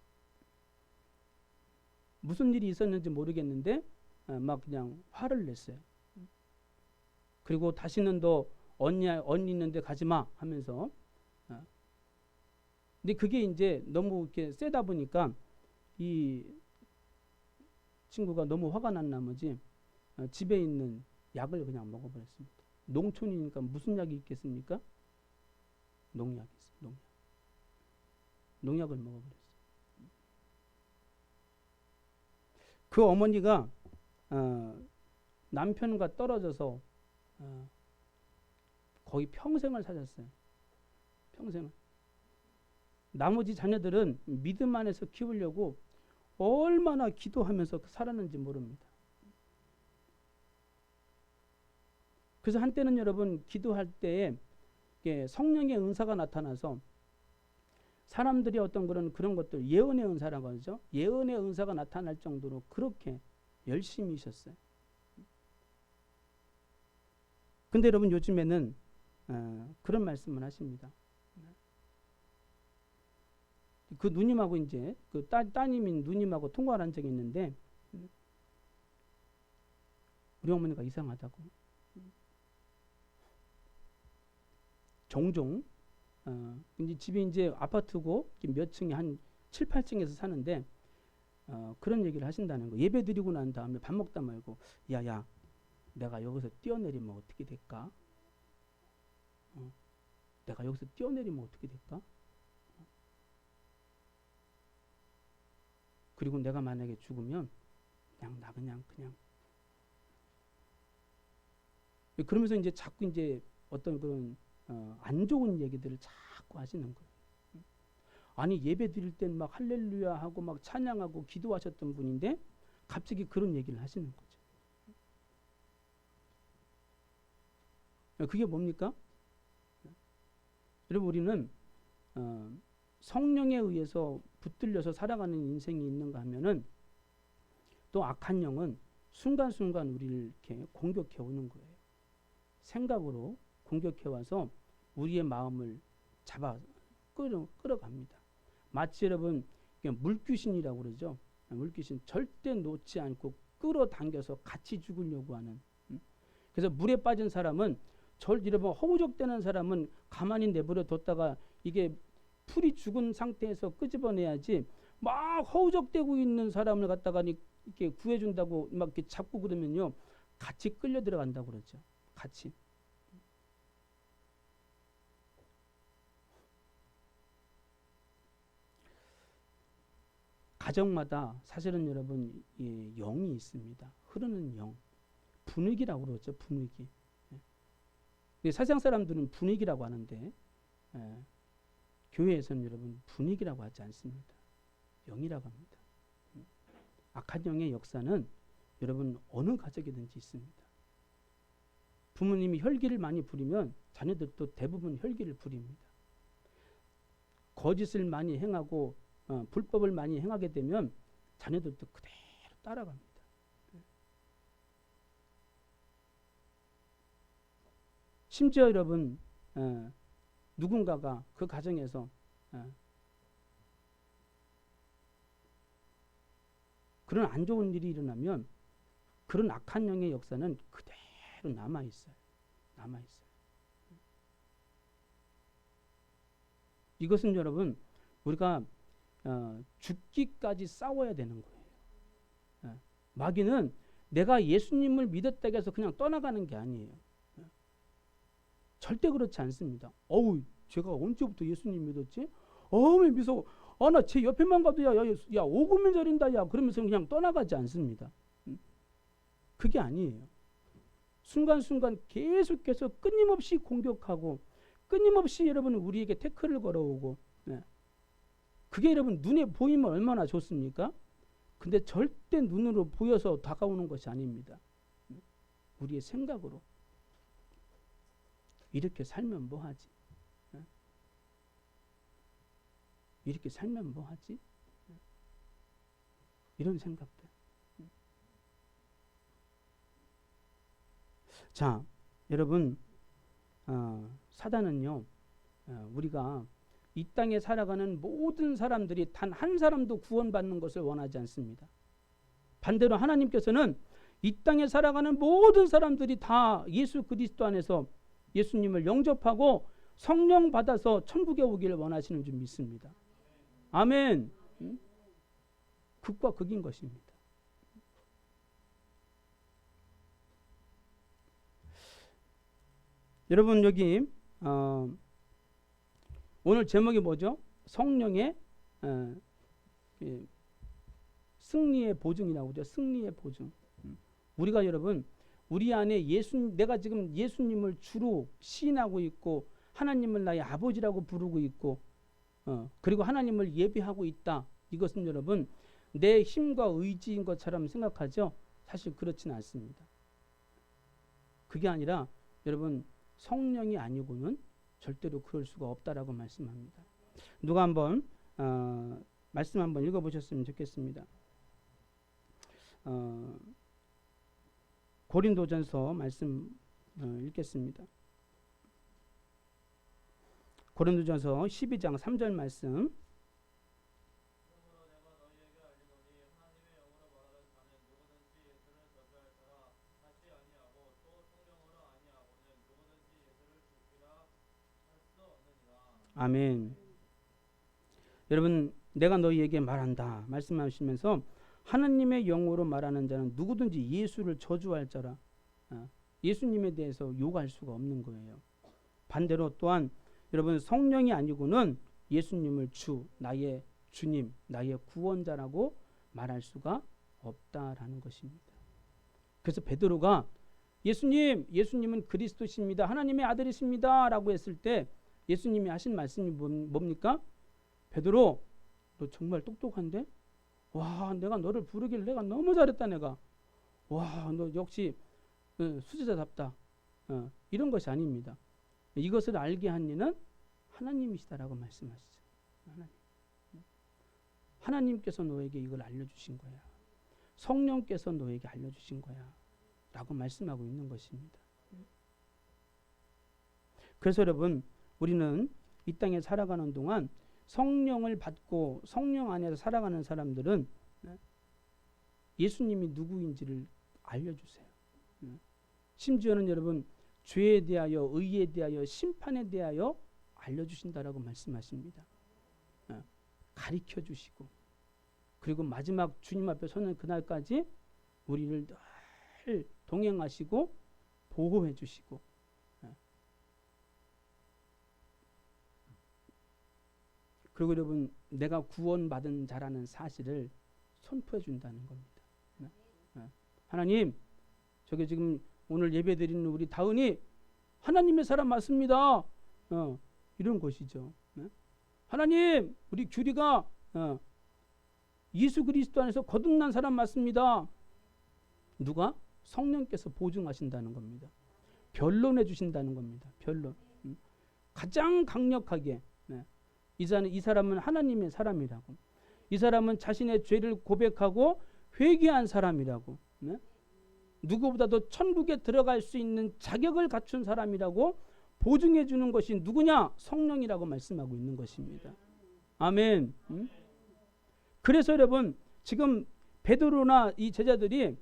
무슨 일이 있었는지 모르겠는데 막 그냥 화를 냈어요. 그리고 다시는 너 언니 있는데 가지 마 하면서. 근데 그게 이제 너무 이렇게 세다 보니까 이 친구가 너무 화가 난 나머지 집에 있는 약을 그냥 먹어버렸습니다. 농촌이니까 무슨 약이 있겠습니까? 농약이 있어요. 농약을 먹어버렸어요. 그 어머니가 남편과 떨어져서 거의 평생을 사셨어요. 평생을. 나머지 자녀들은 믿음 안에서 키우려고 얼마나 기도하면서 살았는지 모릅니다. 그래서 한때는 여러분 기도할 때에 성령의 은사가 나타나서 사람들이 어떤 그런 것들 예언의 은사라고 하죠. 예언의 은사가 나타날 정도로 그렇게 열심히 하셨어요. 근데 여러분 요즘에는 그런 말씀을 하십니다. 그 누님하고 이제 그 따님인 누님하고 통화를 한 적이 있는데 우리 어머니가 이상하다고. 종종 이제 집이 이제 아파트고 몇 층이 한 7, 8층에서 사는데 그런 얘기를 하신다는 거. 예배 드리고 난 다음에 밥 먹다 말고 야야 내가 여기서 뛰어내리면 어떻게 될까? 내가 여기서 뛰어내리면 어떻게 될까? 그리고 내가 만약에 죽으면 그냥 그러면서 이제 자꾸 이제 어떤 그런 안 좋은 얘기들을 자꾸 하시는 거예요. 아니 예배 드릴 땐 막 할렐루야 하고 막 찬양하고 기도하셨던 분인데 갑자기 그런 얘기를 하시는 거죠. 그게 뭡니까? 여러분 우리는 성령에 의해서 붙들려서 살아가는 인생이 있는가 하면은 또 악한 영은 순간순간 우리를 이렇게 공격해 오는 거예요. 생각으로 공격해 와서 우리의 마음을 잡아 끌어갑니다. 마치 여러분 물귀신이라고 그러죠. 물귀신 절대 놓지 않고 끌어당겨서 같이 죽으려고 하는. 그래서 물에 빠진 사람은 여러분 허우적대는 사람은 가만히 내버려 뒀다가 이게 풀이 죽은 상태에서 끄집어내야지 막 허우적대고 있는 사람을 갖다가 이렇게 구해준다고 막 이렇게 잡고 그러면요 같이 끌려 들어간다고 그러죠. 같이. 가정마다 사실은 여러분 영이 있습니다. 흐르는 영, 분위기라고 그러죠. 분위기. 세상 사람들은 분위기라고 하는데 교회에서는 여러분 분위기라고 하지 않습니다. 영이라고 합니다. 악한 영의 역사는 여러분 어느 가정이든지 있습니다. 부모님이 혈기를 많이 부리면 자녀들도 대부분 혈기를 부립니다. 거짓을 많이 행하고 불법을 많이 행하게 되면 자녀들도 그대로 따라갑니다. 심지어 여러분 누군가가 그 가정에서 그런 안 좋은 일이 일어나면 그런 악한 영의 역사는 그대로 남아있어요. 이것은 여러분 우리가 죽기까지 싸워야 되는 거예요. 마귀는 내가 예수님을 믿었다고 해서 그냥 떠나가는 게 아니에요. 절대 그렇지 않습니다. 어우, 제가 언제부터 예수님 믿었지? 어우, 미소. 나 제 옆에만 가도 야, 오금을 저린다, 야. 그러면서 그냥 떠나가지 않습니다. 그게 아니에요. 순간순간 계속해서 끊임없이 공격하고, 끊임없이 여러분 우리에게 태클을 걸어오고, 그게 여러분 눈에 보이면 얼마나 좋습니까? 근데 절대 눈으로 보여서 다가오는 것이 아닙니다. 우리의 생각으로. 이렇게 살면 뭐하지? 이렇게 살면 뭐하지? 이런 생각들. 자, 여러분, 사단은요, 우리가 이 땅에 살아가는 모든 사람들이 단 한 사람도 구원받는 것을 원하지 않습니다. 반대로 하나님께서는 이 땅에 살아가는 모든 사람들이 다 예수 그리스도 안에서 예수님을 영접하고 성령 받아서 천국에 오기를 원하시는 줄 믿습니다. 아멘. 극과 극인 것입니다. 여러분 여기 오늘 제목이 뭐죠? 성령의 승리의 보증이라고 하죠. 승리의 보증. 우리가 여러분 우리 안에 내가 지금 예수님을 주로 시인하고 있고 하나님을 나의 아버지라고 부르고 있고 그리고 하나님을 예배하고 있다. 이것은 여러분 내 힘과 의지인 것처럼 생각하죠. 사실 그렇지는 않습니다. 그게 아니라 여러분 성령이 아니고는 절대로 그럴 수가 없다라고 말씀합니다. 누가 한번 말씀 한번 읽어보셨으면 좋겠습니다. 고린도전서 말씀 읽겠습니다. 고린도전서 12장 3절 말씀. 아멘. 여러분 내가 너희에게 말한다 말씀하시면서 하나님의 영으로 말하는 자는 누구든지 예수를 저주할 자라. 예수님에 대해서 욕할 수가 없는 거예요. 반대로 또한 여러분 성령이 아니고는 예수님을 주, 나의 주님, 나의 구원자라고 말할 수가 없다라는 것입니다. 그래서 베드로가 예수님은 그리스도십니다. 하나님의 아들이십니다. 라고 했을 때 예수님이 하신 말씀이 뭡니까? 베드로, 너 정말 똑똑한데? 와, 내가 너를 부르길 내가 너무 잘했다 내가. 와, 너 역시 수제자답다. 이런 것이 아닙니다. 이것을 알게 한 이는 하나님이시다라고 말씀하시죠. 하나님께서 너에게 이걸 알려주신 거야. 성령께서 너에게 알려주신 거야. 라고 말씀하고 있는 것입니다. 그래서 여러분 우리는 이 땅에 살아가는 동안 성령을 받고 성령 안에서 살아가는 사람들은 예수님이 누구인지를 알려주세요. 심지어는 여러분 죄에 대하여 의에 대하여 심판에 대하여 알려주신다라고 말씀하십니다. 가르쳐 주시고 그리고 마지막 주님 앞에 서는 그날까지 우리를 늘 동행하시고 보호해 주시고 그리고 여러분 내가 구원받은 자라는 사실을 선포해 준다는 겁니다. 하나님, 저기 지금 오늘 예배 드리는 우리 다은이 하나님의 사람 맞습니다. 이런 것이죠. 하나님, 우리 규리가 예수 그리스도 안에서 거듭난 사람 맞습니다. 누가? 성령께서 보증하신다는 겁니다. 변론해 주신다는 겁니다. 변론. 가장 강력하게 이 사람은 하나님의 사람이라고, 이 사람은 자신의 죄를 고백하고 회개한 사람이라고, 누구보다도 천국에 들어갈 수 있는 자격을 갖춘 사람이라고 보증해 주는 것이 누구냐? 성령이라고 말씀하고 있는 것입니다. 아멘. 그래서 여러분 지금 베드로나 이 제자들이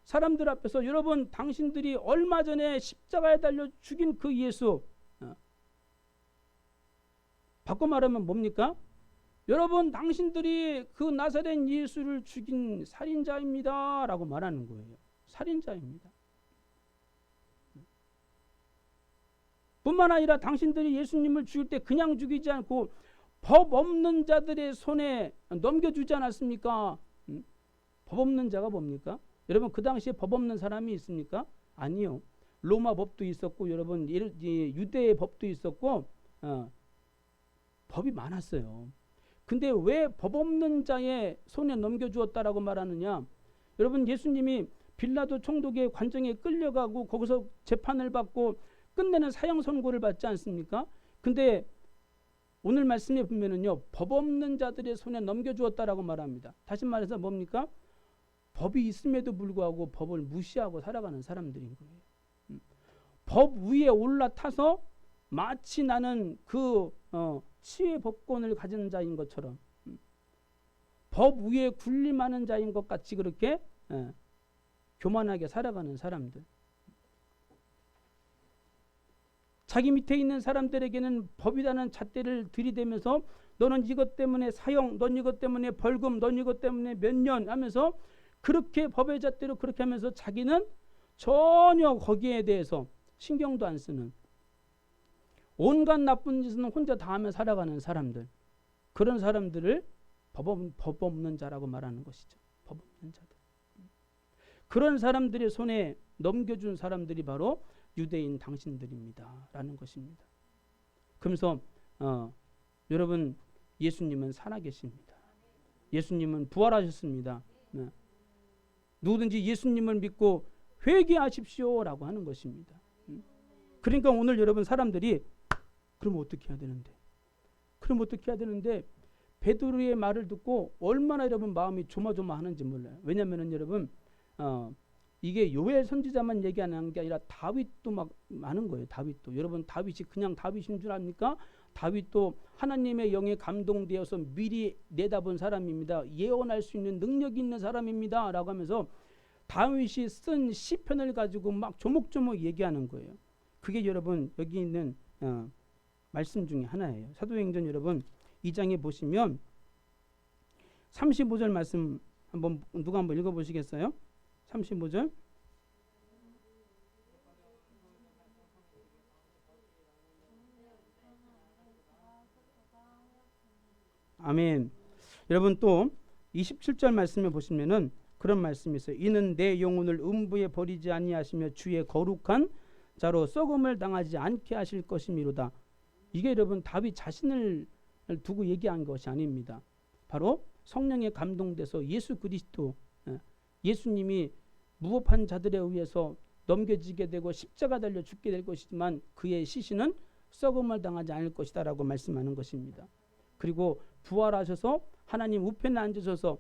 사람들 앞에서 여러분 당신들이 얼마 전에 십자가에 달려 죽인 그 예수, 바꿔 말하면 뭡니까? 여러분 당신들이 그 나사렛 예수를 죽인 살인자입니다 라고 말하는 거예요. 살인자입니다. 뿐만 아니라 당신들이 예수님을 죽일 때 그냥 죽이지 않고 법 없는 자들의 손에 넘겨주지 않았습니까? 법 없는 자가 뭡니까? 여러분 그 당시에 법 없는 사람이 있습니까? 아니요. 로마 법도 있었고 여러분 유대의 법도 있었고 법이 많았어요. 근데 왜 법 없는 자의 손에 넘겨주었다라고 말하느냐? 여러분 예수님이 빌라도 총독의 관정에 끌려가고 거기서 재판을 받고 끝내는 사형 선고를 받지 않습니까? 근데 오늘 말씀에 보면은요, 법 없는 자들의 손에 넘겨주었다라고 말합니다. 다시 말해서 뭡니까? 법이 있음에도 불구하고 법을 무시하고 살아가는 사람들인 거예요. 법 위에 올라타서 마치 나는 그 치유의 법권을 가진 자인 것처럼 법 위에 군림하는 자인 것 같이 그렇게 교만하게 살아가는 사람들. 자기 밑에 있는 사람들에게는 법이라는 잣대를 들이대면서 너는 이것 때문에 사형, 넌 이것 때문에 벌금, 넌 이것 때문에 몇 년 하면서 그렇게 법의 잣대로 그렇게 하면서 자기는 전혀 거기에 대해서 신경도 안 쓰는, 온갖 나쁜 짓은 혼자 다 하며 살아가는 사람들, 그런 사람들을 법 없는 자라고 말하는 것이죠. 법 없는 자들. 그런 사람들의 손에 넘겨준 사람들이 바로 유대인 당신들입니다 라는 것입니다. 그러면서 여러분 예수님은 살아계십니다. 예수님은 부활하셨습니다. 누구든지 예수님을 믿고 회개하십시오 라고 하는 것입니다. 그러니까 오늘 여러분 사람들이 그럼 어떻게 해야 되는데? 그럼 어떻게 해야 되는데? 베드로의 말을 듣고 얼마나 여러분 마음이 조마조마하는지 몰라요. 왜냐하면 여러분 이게 요엘 선지자만 얘기하는 게 아니라 다윗도 막 많은 거예요. 다윗도. 여러분 다윗이 그냥 다윗인 줄 압니까? 다윗도 하나님의 영에 감동되어서 미리 내다본 사람입니다. 예언할 수 있는 능력이 있는 사람입니다 라고 하면서 다윗이 쓴 시편을 가지고 막 조목조목 얘기하는 거예요. 그게 여러분 여기 있는 말씀 중에 하나예요. 사도행전 여러분 2장에 보시면 35절 말씀 한번 누가 한번 읽어보시겠어요? 35절. 아멘. 여러분 또 27절 말씀에 보시면은 그런 말씀이 있어요. 이는 내 영혼을 음부에 버리지 아니하시며 주의 거룩한 자로 썩음을 당하지 않게 하실 것이미로다. 이게 여러분 다윗 자신을 두고 얘기한 것이 아닙니다. 바로 성령에 감동돼서 예수 그리스도, 예수님이 무법한 자들에 의해서 넘겨지게 되고 십자가 달려 죽게 될 것이지만 그의 시신은 썩음을 당하지 않을 것이다 라고 말씀하는 것입니다. 그리고 부활하셔서 하나님 우편에 앉으셔서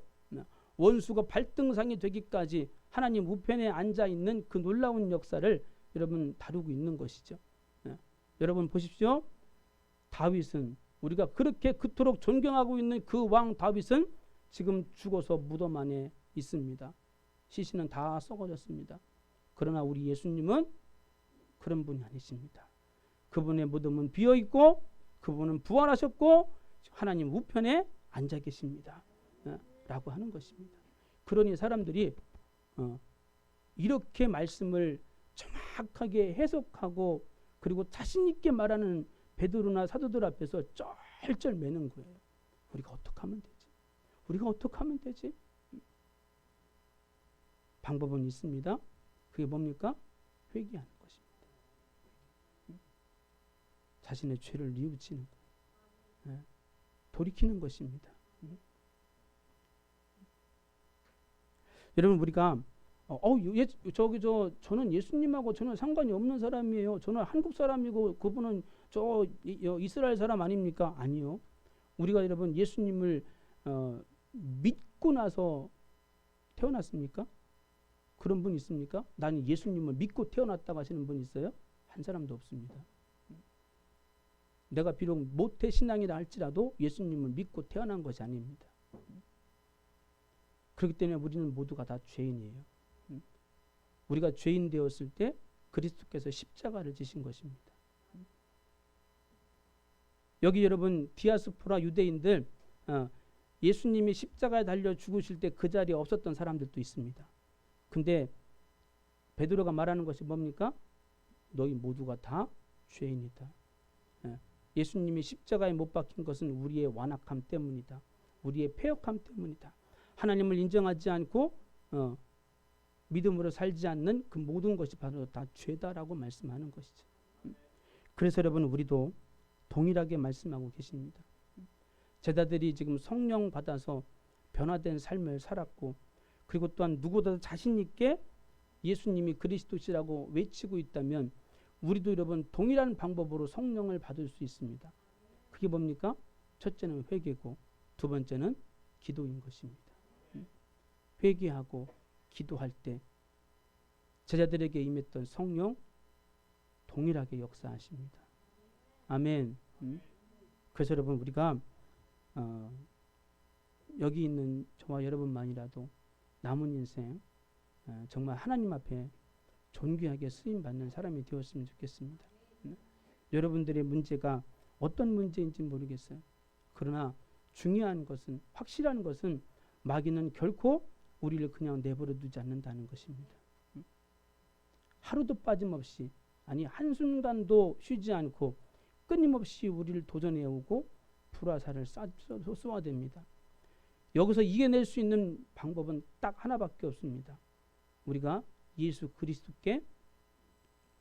원수가 발등상이 되기까지 하나님 우편에 앉아있는 그 놀라운 역사를 여러분 다루고 있는 것이죠. 여러분 보십시오. 다윗은 우리가 그렇게 그토록 존경하고 있는 그 왕 다윗은 지금 죽어서 무덤 안에 있습니다. 시신은 다 썩어졌습니다. 그러나 우리 예수님은 그런 분이 아니십니다. 그분의 무덤은 비어있고 그분은 부활하셨고 하나님 우편에 앉아 계십니다 라고 하는 것입니다. 그러니 사람들이 이렇게 말씀을 정확하게 해석하고 그리고 자신 있게 말하는 베드로나 사도들 앞에서 쩔쩔매는 거예요. 우리가 어떻게 하면 되지? 우리가 어떻게 하면 되지? 방법은 있습니다. 그게 뭡니까? 회개하는 것입니다. 자신의 죄를 뉘우치는 거예요. 돌이키는 것입니다. 여러분, 우리가 저는 예수님하고 저는 상관이 없는 사람이에요. 저는 한국 사람이고 그분은 저 이스라엘 사람 아닙니까? 아니요. 우리가 여러분 예수님을 믿고 나서 태어났습니까? 그런 분 있습니까? 나는 예수님을 믿고 태어났다고 하시는 분 있어요? 한 사람도 없습니다. 내가 비록 모태 신앙이라 할지라도 예수님을 믿고 태어난 것이 아닙니다. 그렇기 때문에 우리는 모두가 다 죄인이에요. 우리가 죄인 되었을 때 그리스도께서 십자가를 지신 것입니다. 여기 여러분 디아스포라 유대인들 예수님이 십자가에 달려 죽으실 때 그 자리에 없었던 사람들도 있습니다. 근데 베드로가 말하는 것이 뭡니까? 너희 모두가 다 죄인이다. 예수님이 십자가에 못 박힌 것은 우리의 완악함 때문이다. 우리의 패역함 때문이다. 하나님을 인정하지 않고 믿음으로 살지 않는 그 모든 것이 바로 다 죄다라고 말씀하는 것이죠. 그래서 여러분 우리도 동일하게 말씀하고 계십니다. 제자들이 지금 성령 받아서 변화된 삶을 살았고 그리고 또한 누구보다 자신 있게 예수님이 그리스도시라고 외치고 있다면 우리도 여러분 동일한 방법으로 성령을 받을 수 있습니다. 그게 뭡니까? 첫째는 회개고 두 번째는 기도인 것입니다. 회개하고 기도할 때 제자들에게 임했던 성령 동일하게 역사하십니다. 아멘. 그래서 여러분 우리가 여기 있는 저와 여러분만이라도 남은 인생 정말 하나님 앞에 존귀하게 쓰임받는 사람이 되었으면 좋겠습니다. 여러분들의 문제가 어떤 문제인지 모르겠어요. 그러나 중요한 것은 확실한 것은 마귀는 결코 우리를 그냥 내버려 두지 않는다는 것입니다. 하루도 빠짐없이 아니 한순간도 쉬지 않고 끊임없이 우리를 도전해오고 불화살을 쏘아댑니다. 여기서 이겨낼 수 있는 방법은 딱 하나밖에 없습니다. 우리가 예수 그리스도께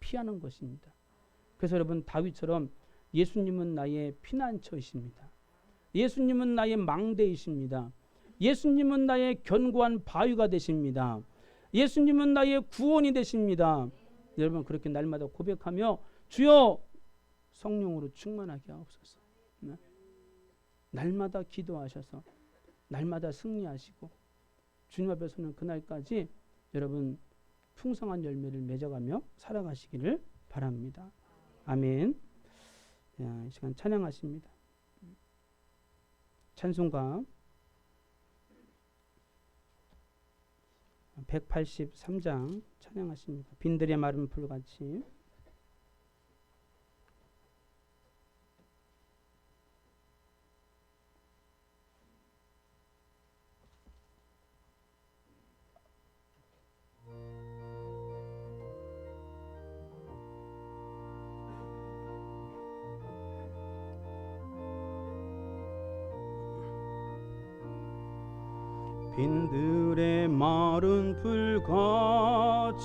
피하는 것입니다. 그래서 여러분 다윗처럼 예수님은 나의 피난처이십니다. 예수님은 나의 망대이십니다. 예수님은 나의 견고한 바위가 되십니다. 예수님은 나의 구원이 되십니다. 여러분 그렇게 날마다 고백하며 주여 성령으로 충만하게 하옵소서. 날마다 기도하셔서 날마다 승리하시고 주님 앞에서는 그날까지 여러분 풍성한 열매를 맺어가며 살아가시기를 바랍니다. 아멘. 이 시간 찬양하십니다. 찬송가 183장 찬양하십니다. 빈들의 마른 풀같이. 빈들의 마른 풀같이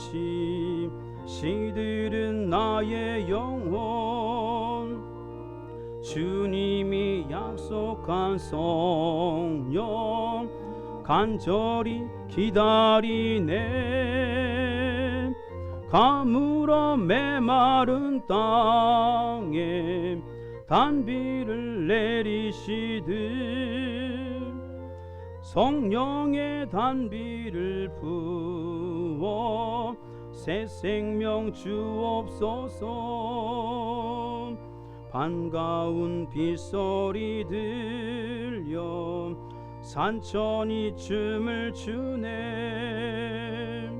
시들은 나의 영혼 주님이 약속한 성령 간절히 기다리네 가물어 메마른 땅에 단비를 내리시듯 성령의 단비를 부어 새 생명 주옵소서 반가운 빗소리 들려 산천이 춤을 추네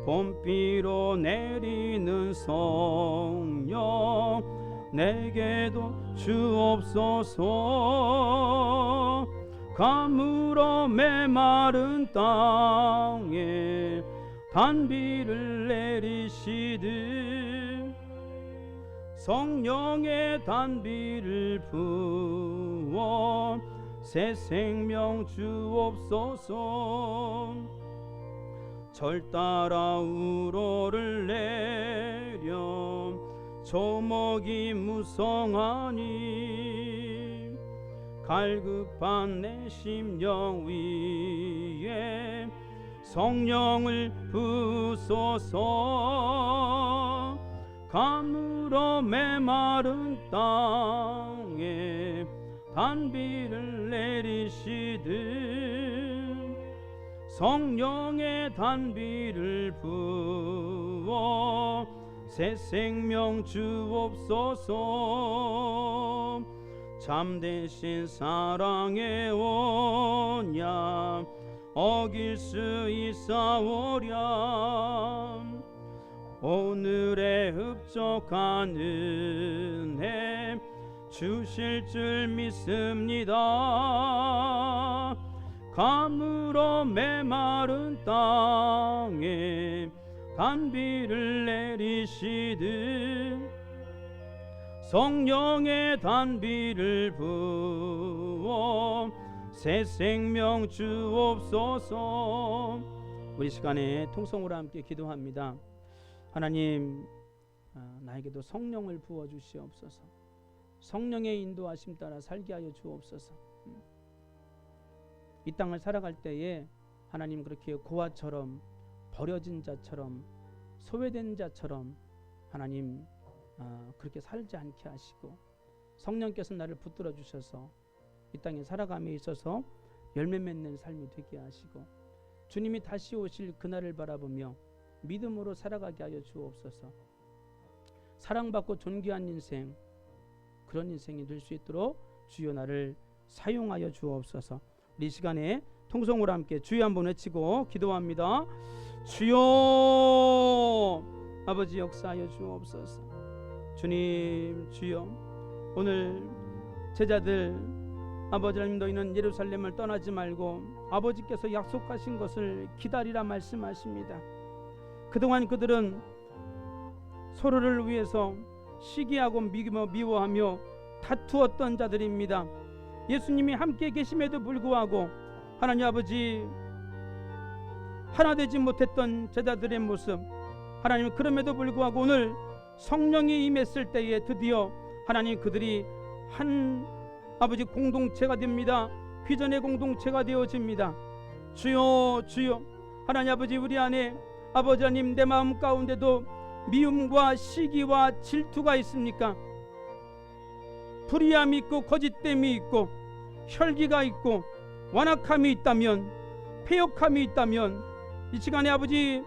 봄비로 내리는 성령 내게도 주옵소서 가물어 메마른 땅에 단비를 내리시듯 성령의 단비를 부어 부어 새 생명 주옵소서. 절 따라 우러를 내려 조목이 무성하니 갈급한 내 심령 위에 성령을 부소서. 가물어 메마른 땅에 단비를 내리시듯 성령의 단비를 부어 새 생명 주옵소서. 참되신 사랑의 언약 어길 수 있사오랴. 오늘의 흡족한 은혜 주실 줄 믿습니다. 가물어 메마른 땅에 단비를 내리시듯 성령의 단비를 부어 새 생명 주옵소서. 우리 시간에 통성으로 함께 기도합니다. 하나님, 나에게도 성령을 부어 주시옵소서. 성령의 인도하심 따라 살게 하여 주옵소서. 이 땅을 살아갈 때에 하나님 그렇게 고아처럼 버려진 자처럼 소외된 자처럼 하나님 그렇게 살지 않게 하시고 성령께서 나를 붙들어 주셔서 이 땅에 살아감에 있어서 열매 맺는 삶이 되게 하시고 주님이 다시 오실 그날을 바라보며 믿음으로 살아가게 하여 주옵소서. 사랑받고 존귀한 인생, 그런 인생이 될 수 있도록 주여 나를 사용하여 주옵소서. 우리 시간에 통성으로 함께 주여 한번 외치고 기도합니다. 주여, 아버지 역사하여 주옵소서. 주님, 주여, 오늘 제자들 아버지 하나님, 너희는 예루살렘을 떠나지 말고 아버지께서 약속하신 것을 기다리라 말씀하십니다. 그동안 그들은 서로를 위해서 시기하고 미워하며 다투었던 자들입니다. 예수님이 함께 계심에도 불구하고 하나님 아버지 하나 되지 못했던 제자들의 모습, 하나님 그럼에도 불구하고 오늘 성령이 임했을 때에 드디어 하나님 그들이 한 아버지 공동체가 됩니다. 비전의 공동체가 되어집니다. 주여, 주여, 하나님 아버지, 우리 안에 아버지 하나님 내 마음 가운데도 미움과 시기와 질투가 있습니까? 불의함이 있고 거짓됨이 있고 혈기가 있고 완악함이 있다면, 패역함이 있다면 이 시간에 아버지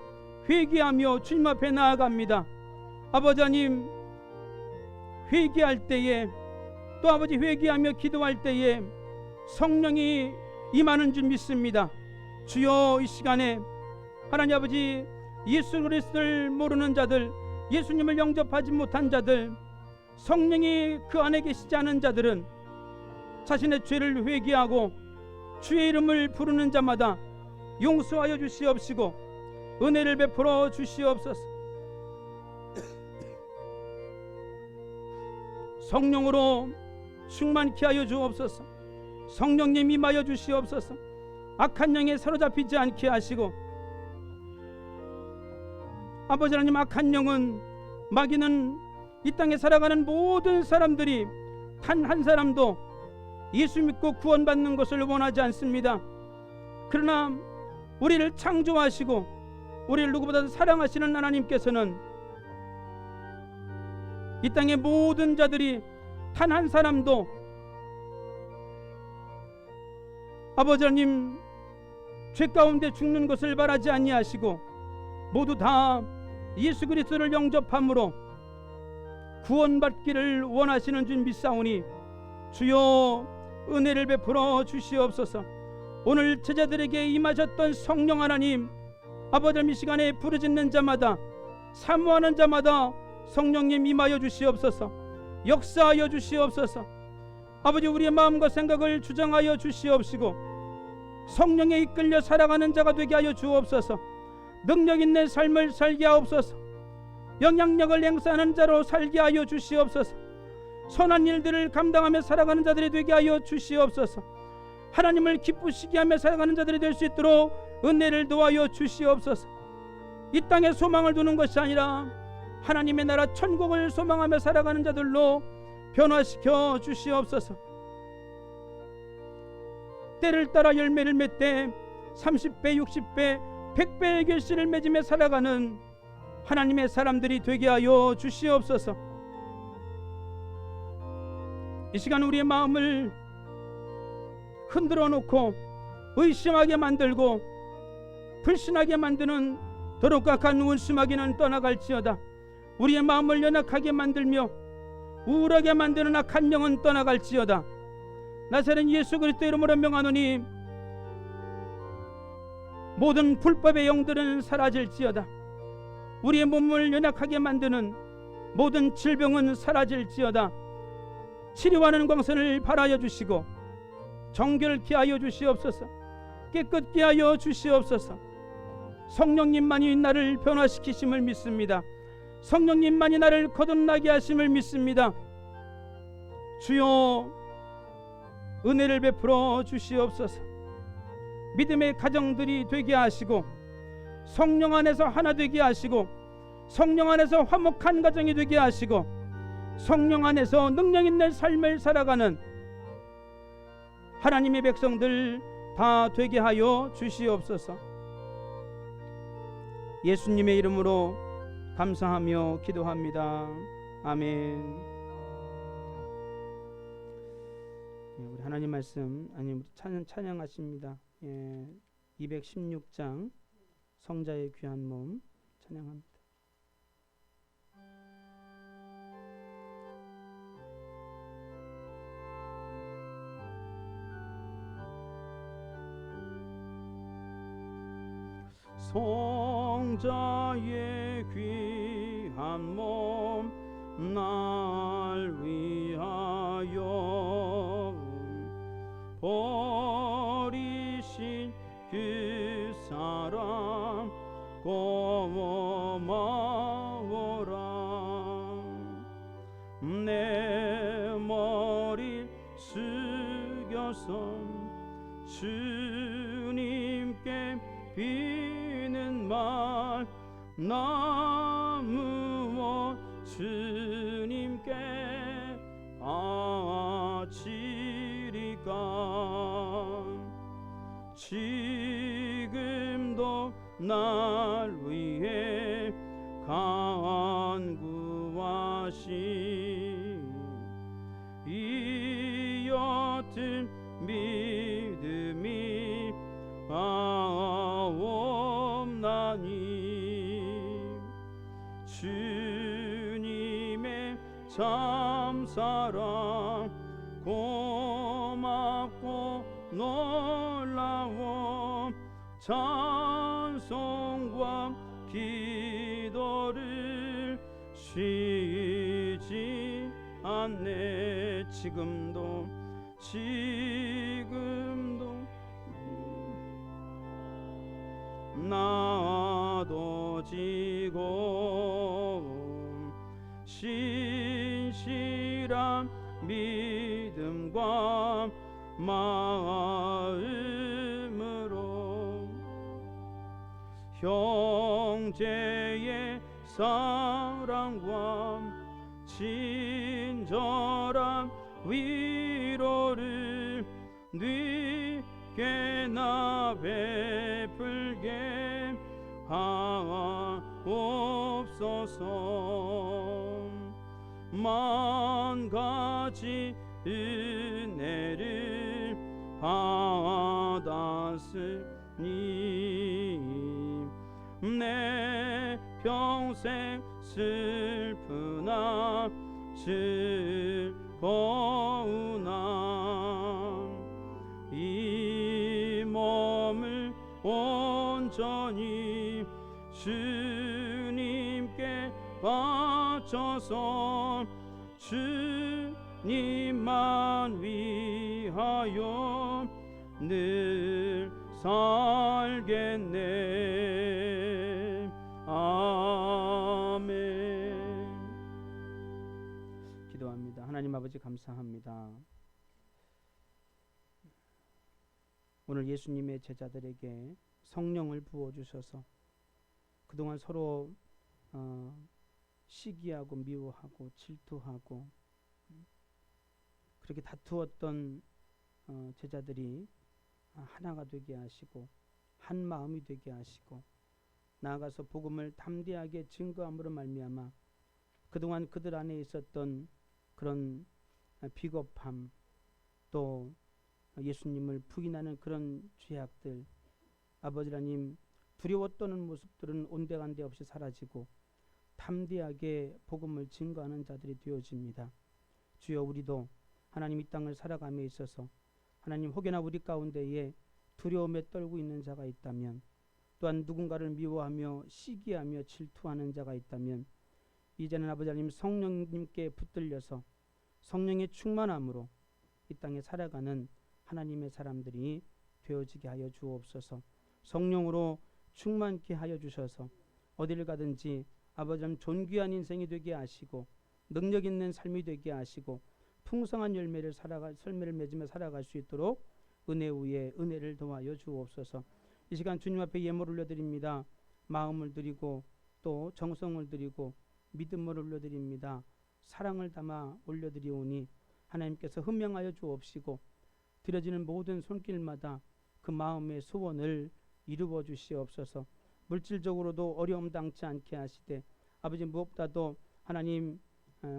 회개하며 주님 앞에 나아갑니다. 아버지 하나님, 회개할 때에 또 아버지 회개하며 기도할 때에 성령이 임하는 줄 믿습니다. 주여, 이 시간에 하나님 아버지 예수 그리스도를 모르는 자들, 예수님을 영접하지 못한 자들, 성령이 그 안에 계시지 않은 자들은 자신의 죄를 회개하고 주의 이름을 부르는 자마다 용서하여 주시옵시고 은혜를 베풀어 주시옵소서. 성령으로 충만케 하여 주옵소서. 성령님 임하여 주시옵소서. 악한 영에 사로잡히지 않게 하시고 아버지 하나님, 악한 영은 마귀는 이 땅에 살아가는 모든 사람들이 단 한 사람도 예수 믿고 구원받는 것을 원하지 않습니다. 그러나 우리를 창조하시고 우리를 누구보다도 사랑하시는 하나님께서는 이 땅의 모든 자들이 단 한 사람도 아버지 하나님 죄 가운데 죽는 것을 바라지 아니하시고 모두 다 예수 그리스도를 영접함으로 구원받기를 원하시는 줄 믿사오니 주여 은혜를 베풀어 주시옵소서. 오늘 제자들에게 임하셨던 성령 하나님, 아버지 이 시간에 부르짖는 자마다, 사모하는 자마다 성령님 임하여 주시옵소서. 역사하여 주시옵소서. 아버지, 우리의 마음과 생각을 주장하여 주시옵시고 성령에 이끌려 살아가는 자가 되게 하여 주옵소서. 능력 있는 삶을 살게 하옵소서. 영향력을 행사하는 자로 살게 하여 주시옵소서. 선한 일들을 감당하며 살아가는 자들이 되게 하여 주시옵소서. 하나님을 기쁘시게 하며 살아가는 자들이 될 수 있도록 은혜를 도하여 주시옵소서. 이 땅에 소망을 두는 것이 아니라 하나님의 나라 천국을 소망하며 살아가는 자들로 변화시켜 주시옵소서. 때를 따라 열매를 맺되 30배, 60배, 100배의 결실을 맺으며 살아가는 하나님의 사람들이 되게 하여 주시옵소서. 이 시간 우리의 마음을 흔들어 놓고 의심하게 만들고 불신하게 만드는 도록각한 원수마귀는 떠나갈지어다. 우리의 마음을 연약하게 만들며 우울하게 만드는 악한 영은 떠나갈지어다. 나사렛 예수 그리스도 이름으로 명하노니 모든 불법의 영들은 사라질지어다. 우리의 몸을 연약하게 만드는 모든 질병은 사라질지어다. 치료하는 광선을 발하여 주시고 정결케 하여 주시옵소서. 깨끗게 하여 주시옵소서. 성령님만이 나를 변화시키심을 믿습니다. 성령님만이 나를 거듭나게 하심을 믿습니다. 주여 은혜를 베풀어 주시옵소서. 믿음의 가정들이 되게 하시고 성령 안에서 하나 되게 하시고 성령 안에서 화목한 가정이 되게 하시고 성령 안에서 능력 있는 삶을 살아가는 하나님의 백성들 다 되게 하여 주시옵소서. 예수님의 이름으로 감사하며 기도합니다. 아멘. 우리 하나님 말씀 우리 찬양하십니다. 216장 성자의 귀한 몸 찬양합니다. 성자의 귀한 몸 날 위하여 버리신 그 사랑 고마워라. 내 머리 숙여서 주님께 비는 말 나무어 주님께 바치리까. 지금도 날 위해 간구하신 이 옅은 믿음이 없나니 주님의 참사랑 고맙고 놀라워 찬송과 기도를 쉬지 않네. 지금도 나도 지고 신실한 믿음과 마음으로 형제의 사랑과 친절한 위로를 네게 나 베풀게 하옵소서. 만 가지 은혜를 받았으니 내 평생 슬프나 즐거우나 이 몸을 온전히 주님께 바쳐서 주님만 위하여 늘 살겠네. 아멘. 기도합니다. 하나님 아버지 감사합니다. 오늘 예수님의 제자들에게 성령을 부어주셔서 그동안 서로 시기하고 미워하고 질투하고 그렇게 다투었던 제자들이 하나가 되게 하시고 한 마음이 되게 하시고 나아가서 복음을 담대하게 증거함으로 말미암아 그동안 그들 안에 있었던 그런 비겁함 또 예수님을 부인하는 그런 죄악들 아버지 하나님 두려워 떠는 모습들은 온데간데 없이 사라지고 담대하게 복음을 증거하는 자들이 되어집니다. 주여 우리도 하나님 이 땅을 살아감에 있어서 하나님 혹여나 우리 가운데에 두려움에 떨고 있는 자가 있다면 또한 누군가를 미워하며 시기하며 질투하는 자가 있다면 이제는 아버지 하나님 성령님께 붙들려서 성령의 충만함으로 이 땅에 살아가는 하나님의 사람들이 되어지게 하여 주옵소서. 성령으로 충만케 하여 주셔서 어디를 가든지 아버지 하나님 존귀한 인생이 되게 하시고 능력 있는 삶이 되게 하시고 풍성한 열매를 맺으며 살아갈 수 있도록 은혜 위에 은혜를 더하여 주옵소서. 이 시간 주님 앞에 예물을 올려드립니다. 마음을 드리고 또 정성을 드리고 믿음을 올려드립니다. 사랑을 담아 올려드리오니 하나님께서 훈명하여 주옵시고 드려지는 모든 손길마다 그 마음의 소원을 이루어 주시옵소서. 물질적으로도 어려움 당치 않게 하시되 아버지 무엇보다도 하나님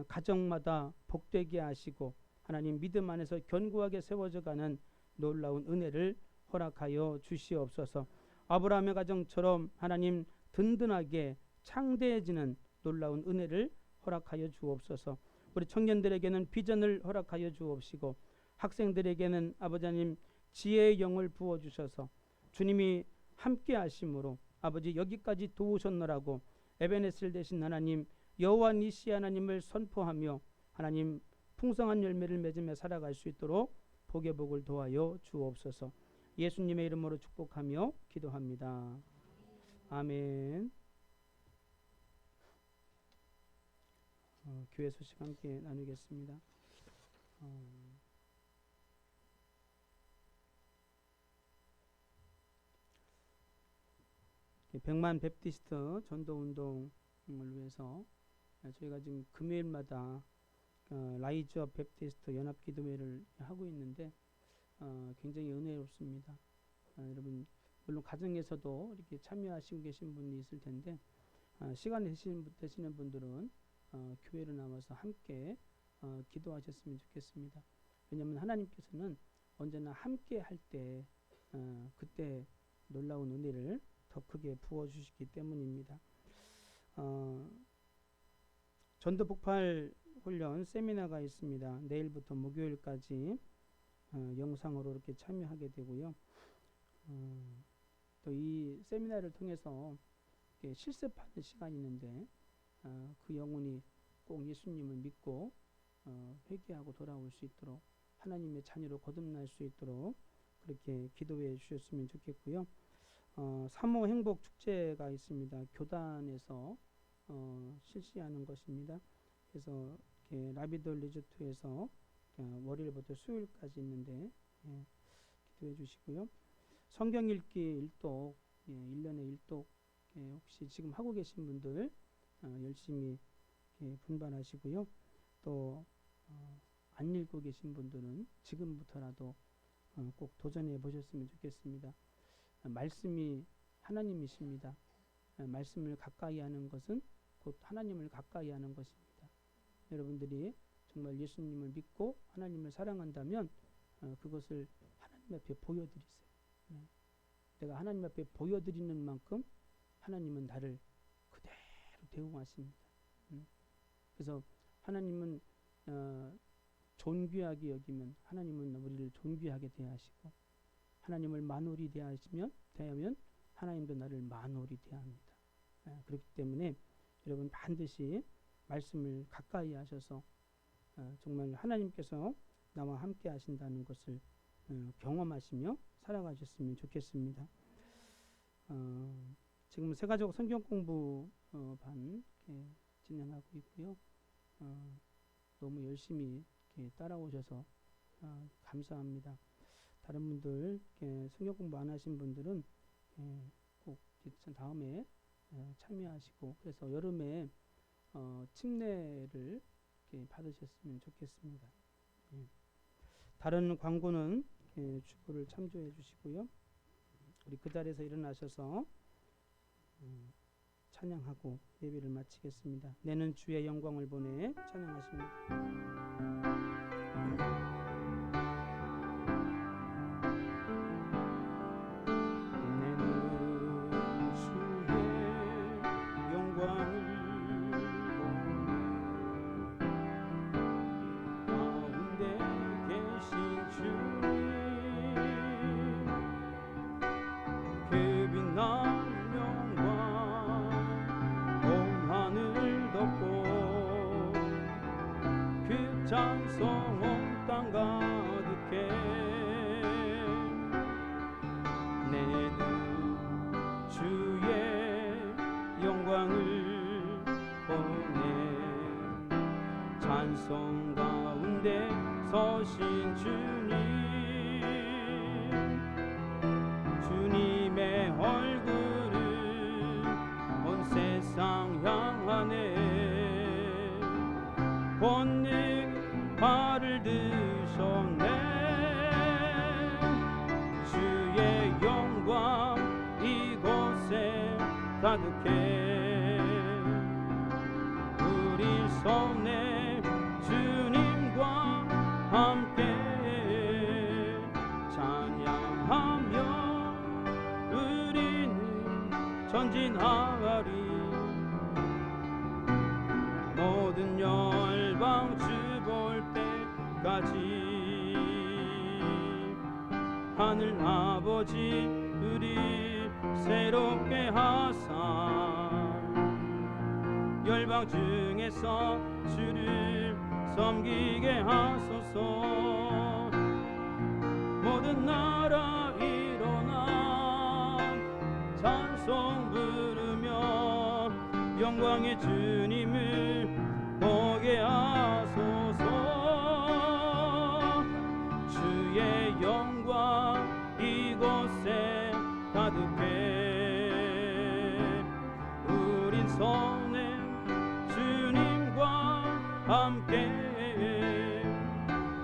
가정마다 복되게 하시고 하나님 믿음 안에서 견고하게 세워져가는 놀라운 은혜를 허락하여 주시옵소서. 아브라함의 가정처럼 하나님 든든하게 창대해지는 놀라운 은혜를 허락하여 주옵소서. 우리 청년들에게는 비전을 허락하여 주옵시고 학생들에게는 아버지 하나님 지혜의 영을 부어주셔서 주님이 함께 하심으로 아버지 여기까지 도우셨노라고 에베네셀 되신 하나님 여호와 니시 하나님을 선포하며 하나님 풍성한 열매를 맺으며 살아갈 수 있도록 복의 복을 도하여 주옵소서. 예수님의 이름으로 축복하며 기도합니다. 아멘. 교회 소식 함께 나누겠습니다. 백만 베프티스트 전도운동을 위해서 저희가 지금 금요일마다 라이즈업 베프티스트 연합기도회를 하고 있는데 굉장히 은혜롭습니다. 여러분 물론 가정에서도 이렇게 참여하시고 계신 분이 있을 텐데 시간 되시는 분들은 교회로 나와서 함께 기도하셨으면 좋겠습니다. 왜냐하면 하나님께서는 언제나 함께 할 때 그때 놀라운 은혜를 더 크게 부어주시기 때문입니다. 전도 폭발 훈련 세미나가 있습니다. 내일부터 목요일까지 영상으로 이렇게 참여하게 되고요. 또 이 세미나를 통해서 실습하는 시간이 있는데 그 영혼이 꼭 예수님을 믿고 회개하고 돌아올 수 있도록 하나님의 자녀로 거듭날 수 있도록 그렇게 기도해 주셨으면 좋겠고요. 3호 행복 축제가 있습니다. 교단에서 실시하는 것입니다. 그래서 라비돌 리조트에서 월요일부터 수요일까지 있는데 기도해 주시고요. 성경 읽기 일독 1년에 일독 혹시 지금 하고 계신 분들 열심히 분발하시고요. 또 안 읽고 계신 분들은 지금부터라도 꼭 도전해 보셨으면 좋겠습니다. 말씀이 하나님이십니다. 말씀을 가까이 하는 것은 곧 하나님을 가까이 하는 것입니다. 여러분들이 정말 예수님을 믿고 하나님을 사랑한다면 그것을 하나님 앞에 보여드리세요. 내가 하나님 앞에 보여드리는 만큼 하나님은 나를 그대로 대우하십니다. 그래서 하나님은 존귀하게 여기면 하나님은 우리를 존귀하게 대하시고 하나님을 만홀히 대하면 하나님도 나를 만홀히 대합니다. 그렇기 때문에 여러분 반드시 말씀을 가까이 하셔서 정말 하나님께서 나와 함께 하신다는 것을 경험하시며 살아가셨으면 좋겠습니다. 지금 새가족 성경 공부 반 진행하고 있고요. 너무 열심히 이렇게 따라오셔서 감사합니다. 다른 분들 성경 공부 안 하신 분들은 꼭 다음에 참여하시고 그래서 여름에 침례를 이렇게 받으셨으면 좋겠습니다. 다른 광고는 주보를 참조해 주시고요. 우리 그 자리에서 일어나셔서 찬양하고 예배를 마치겠습니다. 내는 주의 영광을 보내 찬양하십니다. 찬송 온 땅 가득해 내는 주의 영광을 보내 찬송 가운데 서신 주님 주님의 얼굴을 온 세상 향하네 본능 발을 드셨네 주의 영광 이곳에 가득해 우리 손에 주님과 함께 찬양하며 우리는 전진하리 모든 열방 주볼 때까지 하늘 아버지 우리 새롭게 하사 열방 중에서 주를 섬기게 하소서 모든 나라 일어나 찬송 부르며 영광의 주님을 보게 하소서 주의 영광 이곳에 가득해 우린 손에 주님과 함께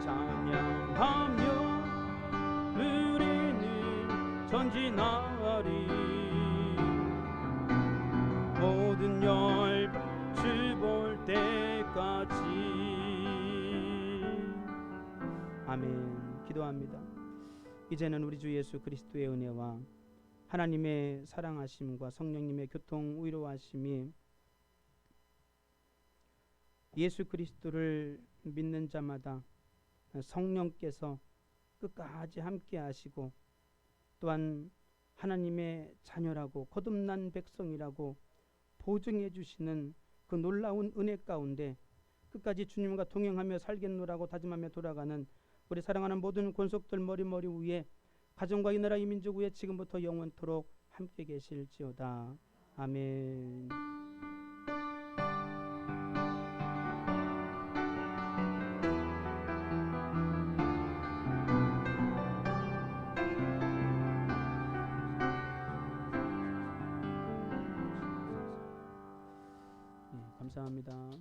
찬양하며 우리는 전진하리 모든 열방 주볼 때까지 아멘. 기도합니다. 이제는 우리 주 예수 그리스도의 은혜와 하나님의 사랑하심과 성령님의 교통 위로하심이 예수 그리스도를 믿는 자마다 성령께서 끝까지 함께 하시고 또한 하나님의 자녀라고 거듭난 백성이라고 보증해 주시는 그 놀라운 은혜 가운데 끝까지 주님과 동행하며 살겠노라고 다짐하며 돌아가는 우리 사랑하는 모든 권속들 머리머리 위에 가정과 이 나라 이 민족 위에 지금부터 영원토록 함께 계실지어다. 아멘. 감사합니다.